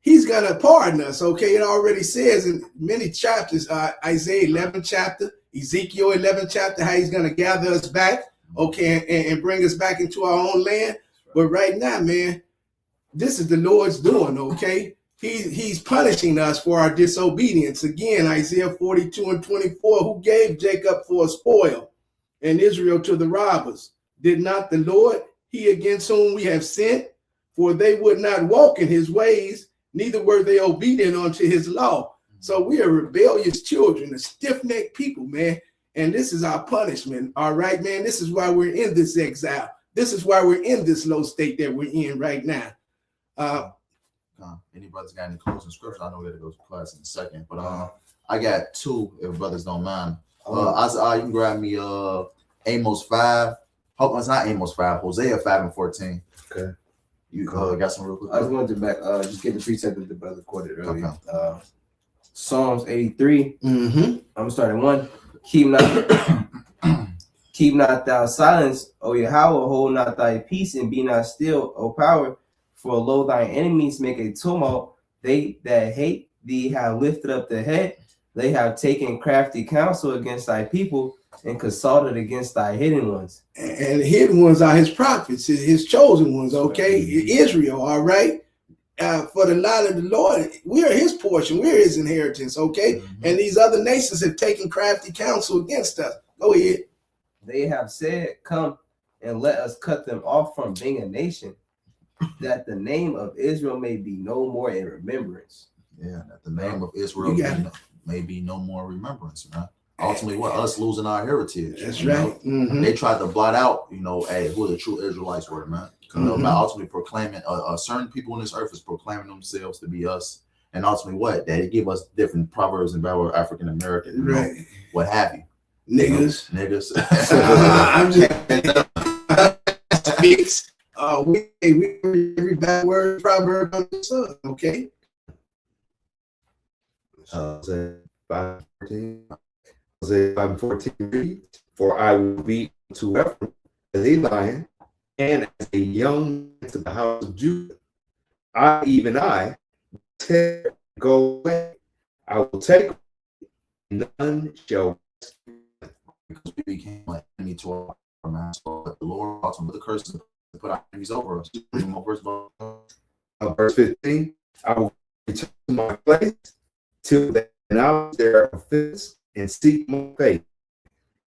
he's gonna pardon us, okay? It already says in many chapters, Isaiah 11 chapter, Ezekiel 11 chapter, how he's gonna gather us back, okay, and bring us back into our own land. But right now, man, this is the Lord's doing, okay? He's punishing us for our disobedience. Again, Isaiah 42 and 24, who gave Jacob for a spoil and Israel to the robbers? Did not the Lord, he against whom we have sent? For they would not walk in his ways, neither were they obedient unto his law. So we are rebellious children, a stiff-necked people, man. And this is our punishment, all right, man? This is why we're in this exile. This is why we're in this low state that we're in right now.
Any brothers got any closing scriptures? I know we got to go to class in a second, but I got two, if brothers don't mind. You can grab me Amos 5. Hope it's not Amos 5, Hosea 5 and 14. Okay. You got some real quick?
I was going to back, just get the precept that the brother quoted earlier. Okay. Psalms 83. I'm starting 1. Keep not thou silence, O Yahawah, hold not thy peace, and be not still, O power. For lo, thy enemies make a tumult. They that hate thee have lifted up the head. They have taken crafty counsel against thy people and consulted against thy hidden ones.
And the hidden ones are his prophets, his chosen ones, okay? Israel, all right? For the light of the Lord, we are his portion. We're his inheritance, okay? And these other nations have taken crafty counsel against us. Go ahead.
They have said, come and let us cut them off from being a nation, that the name of Israel may be no more in remembrance.
Yeah, that the name of Israel may be no more remembrance, man. Ultimately, what us losing our heritage.
That's right.
They tried to blot out, hey, who the true Israelites were, man. By ultimately proclaiming, certain people on this earth is proclaiming themselves to be us, and ultimately what? That it give us different proverbs and about African American, right? What have you?
Niggas.
I'm
just we every bad word proverb on the sun, okay?
Hosea 5:14 reads, for I will be to Ephraim as a lion, and as a young man to the house of Judah. Even I, tear, go away. I will take none shall.
Because we became like enemy to our master. But the Lord brought some of the curses to put our enemies over us.
Verse 15, I will return to my place till they announce their offense and seek my face.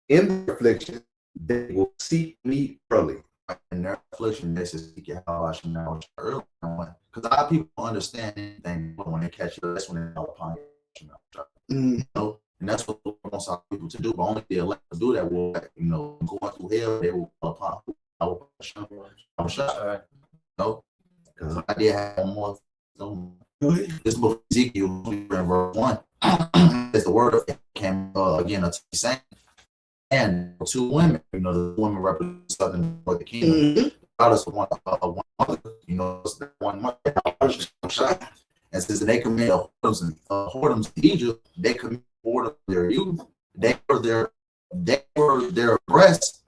In their affliction, they will seek me early.
In their affliction, they should seek YAHAWASHI now early. Because a lot of people don't understand anything, but when they catch you, that's when they know upon you. You know? And that's what the Lord wants our people to do. But only the elect to do that will, you know, going through hell, they will call upon YAHAWASHI. No? Because I did have one more. This book of Ezekiel, in verse 1, is the word of it came again unto the same. And two women, you know, the women represent something for the kingdom. God is one mother, you know, one mother. And since they committed whoredoms in Egypt, they committed whoredom in their youth. They were their breasts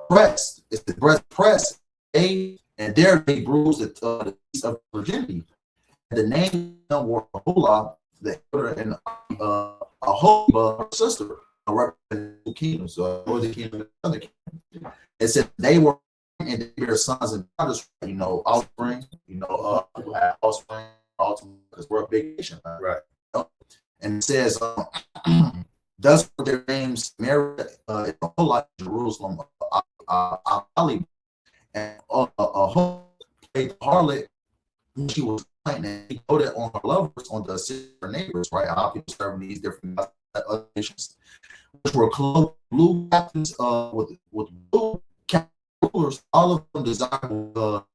pressed. It's the breast pressed. And there they bruised the piece of virginity. And the name of YAHAWAH, the elder, and AHPARYAM, her sister, representing two kingdoms, or the kingdom and the other kingdom. It said they were and their sons and daughters, you know, offspring, you know, people have offspring, because we're a big nation,
Right.
And it says, thus were their names married in the whole life of Jerusalem, Ali, and played the harlot when she was playing, and he put it on her lovers, on the sister neighbors, right? How people serving these different other nations, which were clothed blue captains with blue rulers, all of them desirable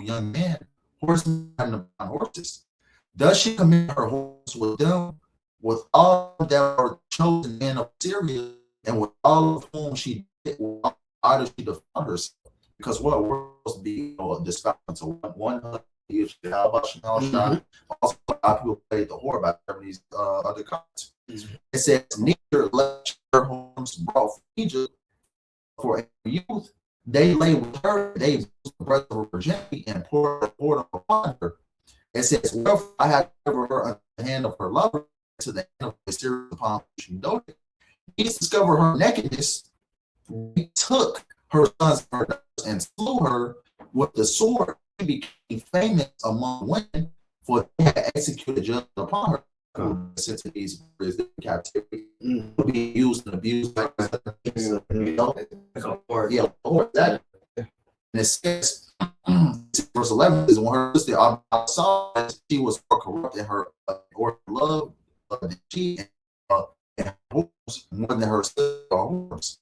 young men, horsemen and horses. Thus she committed her horse with them, with all that were chosen men of Syria, and with all of whom she did, either she defiled herself. Because what we're supposed to be, you know, this to one YAHAWASHI. Also, a lot of people played the whore by these other countries. It says, neither let her homes brought from Egypt for a youth. They lay with her, they used the breath of her virginity and poured upon her. It says, wherefore I have delivered her unto the hand of her lover, to the hand of the Syrians upon which she doted. He discovered her nakedness. He took her sons and her daughters and slew her with the sword. She became famous among women, for they had executed judgment upon her. Sent to these captivity, be used and abused like you know, that. And it says, verse 11 is when her sister saw that she was more corrupt in her or love than she and more than her sister or horse,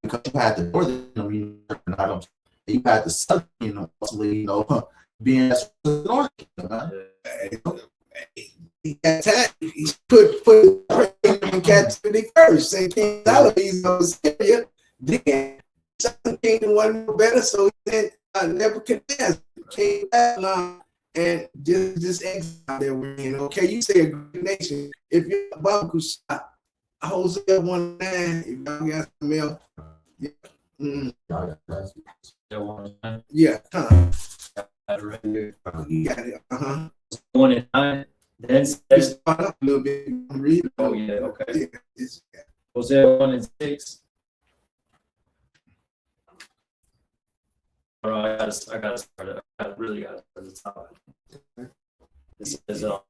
because you had the northern, you know, you had the southern, you know, mostly, you know, being as the north kingdom.
He put in captivity first. St. King Solomon of Syria, then Southern Kingdom wasn't no better, so he said Nebuchadnezzar came Babylon and just exile there we're in. Okay, you say a great nation. If you're a Baruch, Hosea 1:9, if y'all got some else, you got it.
1:9. Then says,
a little bit. Read.
oh yeah, okay.
Yeah,
Hosea 1:6. Oh, I gotta start it. I really gotta start the top. This is Hosea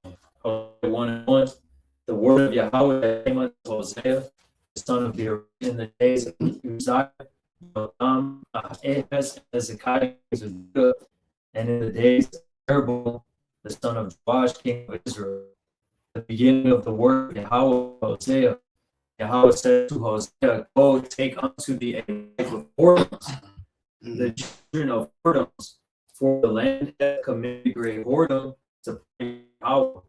1:1. The word of Yahweh came unto Hosea, the son of Baruch, in the days of Uzziah, Ahaz, Hezekiah, and in the days of Jeroboam, the son of Joash, king of Israel. The beginning of the word of Yahweh, Hosea. Yahweh said to Hosea, go take unto thee a wife of whoredoms, the children of whoredoms, for the land hath committed great whoredom to Yahweh.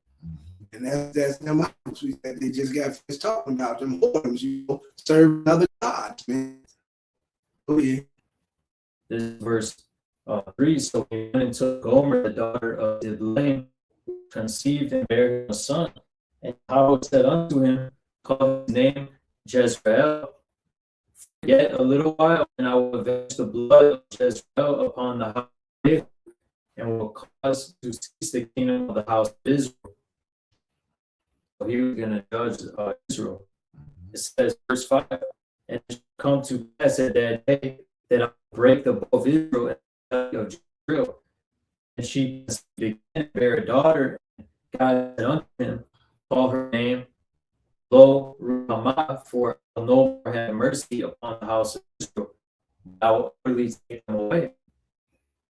and that's them items we said they just got finished talking about them whoredoms, you know, serve other gods, man. Oh yeah.
This is verse 3. So he went into Gomer, the daughter of ZEBULON, conceived and bare him a son. And Yahweh said unto him, call his name Jezreel, Yet a little while, and I will avenge the blood of Jezreel upon the house of David, and will cause to cease the kingdom of the house of Israel. So he was going to judge Israel. It says, verse 5, and it shall come to pass at that day that I will break the bow of Israel and the belly of Jezreel. And she conceived again, bare a daughter. God said unto him, call her name Lo-Ruhamah, for I will no more have mercy upon the house of Israel. I will utterly take them away.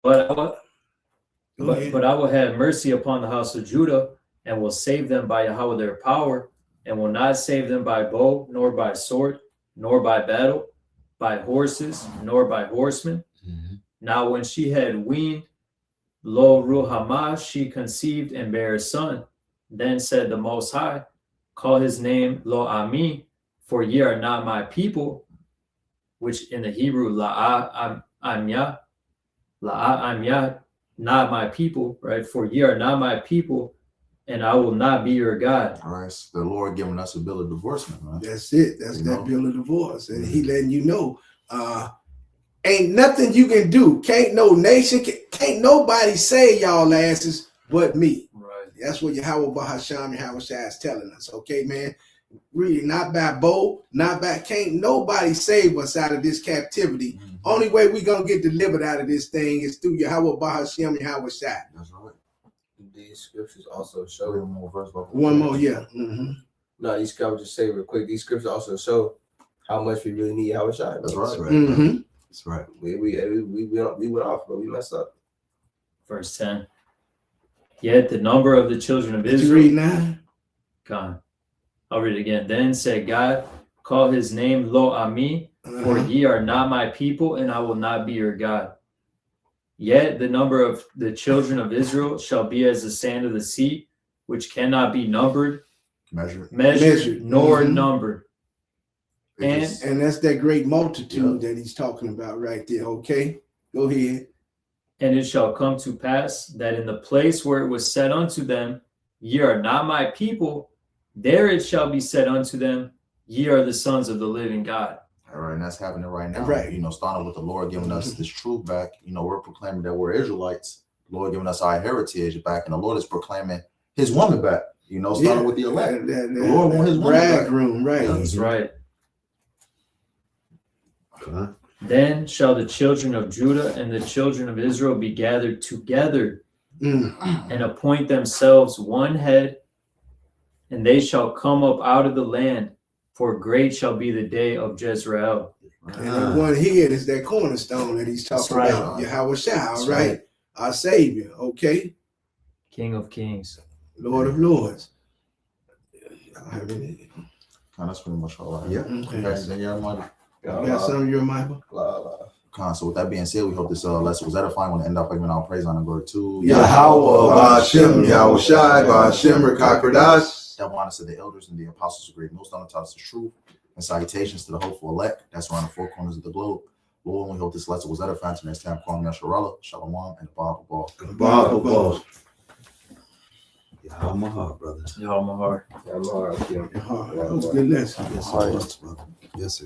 But I will have mercy upon the house of Judah, and will save them by Yahweh their power, and will not save them by bow, nor by sword, nor by battle, by horses, nor by horsemen. Now when she had weaned Lo-Ruhamah, she conceived and bare a son. Then said the Most High, call his name Lo-Ami, for ye are not my people, which in the Hebrew La'amyah, not my people, right? For ye are not my people, and I will not be your God.
All right, so the Lord giving us a bill of divorcement, right?
That's it. That's that bill of divorce. And he letting you know, ain't nothing you can do. Can't no nation, can't nobody say y'all asses but me.
Right.
That's what YAHAWAH, BAHASHAM, YAHAWASHI is telling us. Okay, man. Really, not by bow, not by, can't nobody save us out of this captivity. Only way we gonna get delivered out of this thing is through YAHAWAH, BAHASHAM, YAHAWASHI.
That's right.
These scriptures also show.
One more, yeah.
No, these scriptures just say real quick. These scriptures also show how much we really need Yahawashi.
That's right.
That's right.
We went off, but we messed up.
Verse 10. Yet the number of the children of
Did you
Israel.
read 9?
Gone. I'll read it again. Then said God, call his name Lo-Ami, for ye are not my people, and I will not be your God. Yet the number of the children of Israel shall be as the sand of the sea, which cannot be numbered, measured, nor numbered. And
that's that great multitude that he's talking about right there. Okay, go ahead.
And it shall come to pass that in the place where it was said unto them, ye are not my people, there it shall be said unto them, ye are the sons of the living God.
All right, and that's happening right now.
Right.
You know, starting with the Lord giving us this truth back. You know, we're proclaiming that we're Israelites. The Lord giving us our heritage back, and the Lord is proclaiming his woman back. You know, starting with the elect. The Lord wants his woman back.
Bridegroom, right?
That's right. Then shall the children of Judah and the children of Israel be gathered together and appoint themselves one head, and they shall come up out of the land, for great shall be the day of Jezreel.
And the one here is that cornerstone that he's talking about. YAHAWASHI, right? Our Savior, okay?
King of Kings.
Lord of Lords.
That's pretty much all I have.
Yeah.
Okay.
Then you're money.
You got something you remind?
So with that being said, we hope this lesson was edifying. We want to end up giving our praise and glory to
YAHAWAH, BAHASHAM, YAHAWASHI, BAHASHAM, QADASH.
Double honors to the elders and the apostles of great millstone that taught us the truth, and salutations to the hopeful elect that's around the four corners of the globe. Lord, we hope this lesson was edifying. To next time, call me YASHARAHLA, Shalom, and the Bible ball.
YAHAWAH, brother.
YAHAWAH.
That was a good lesson.
Yes, sir. Yes, sir.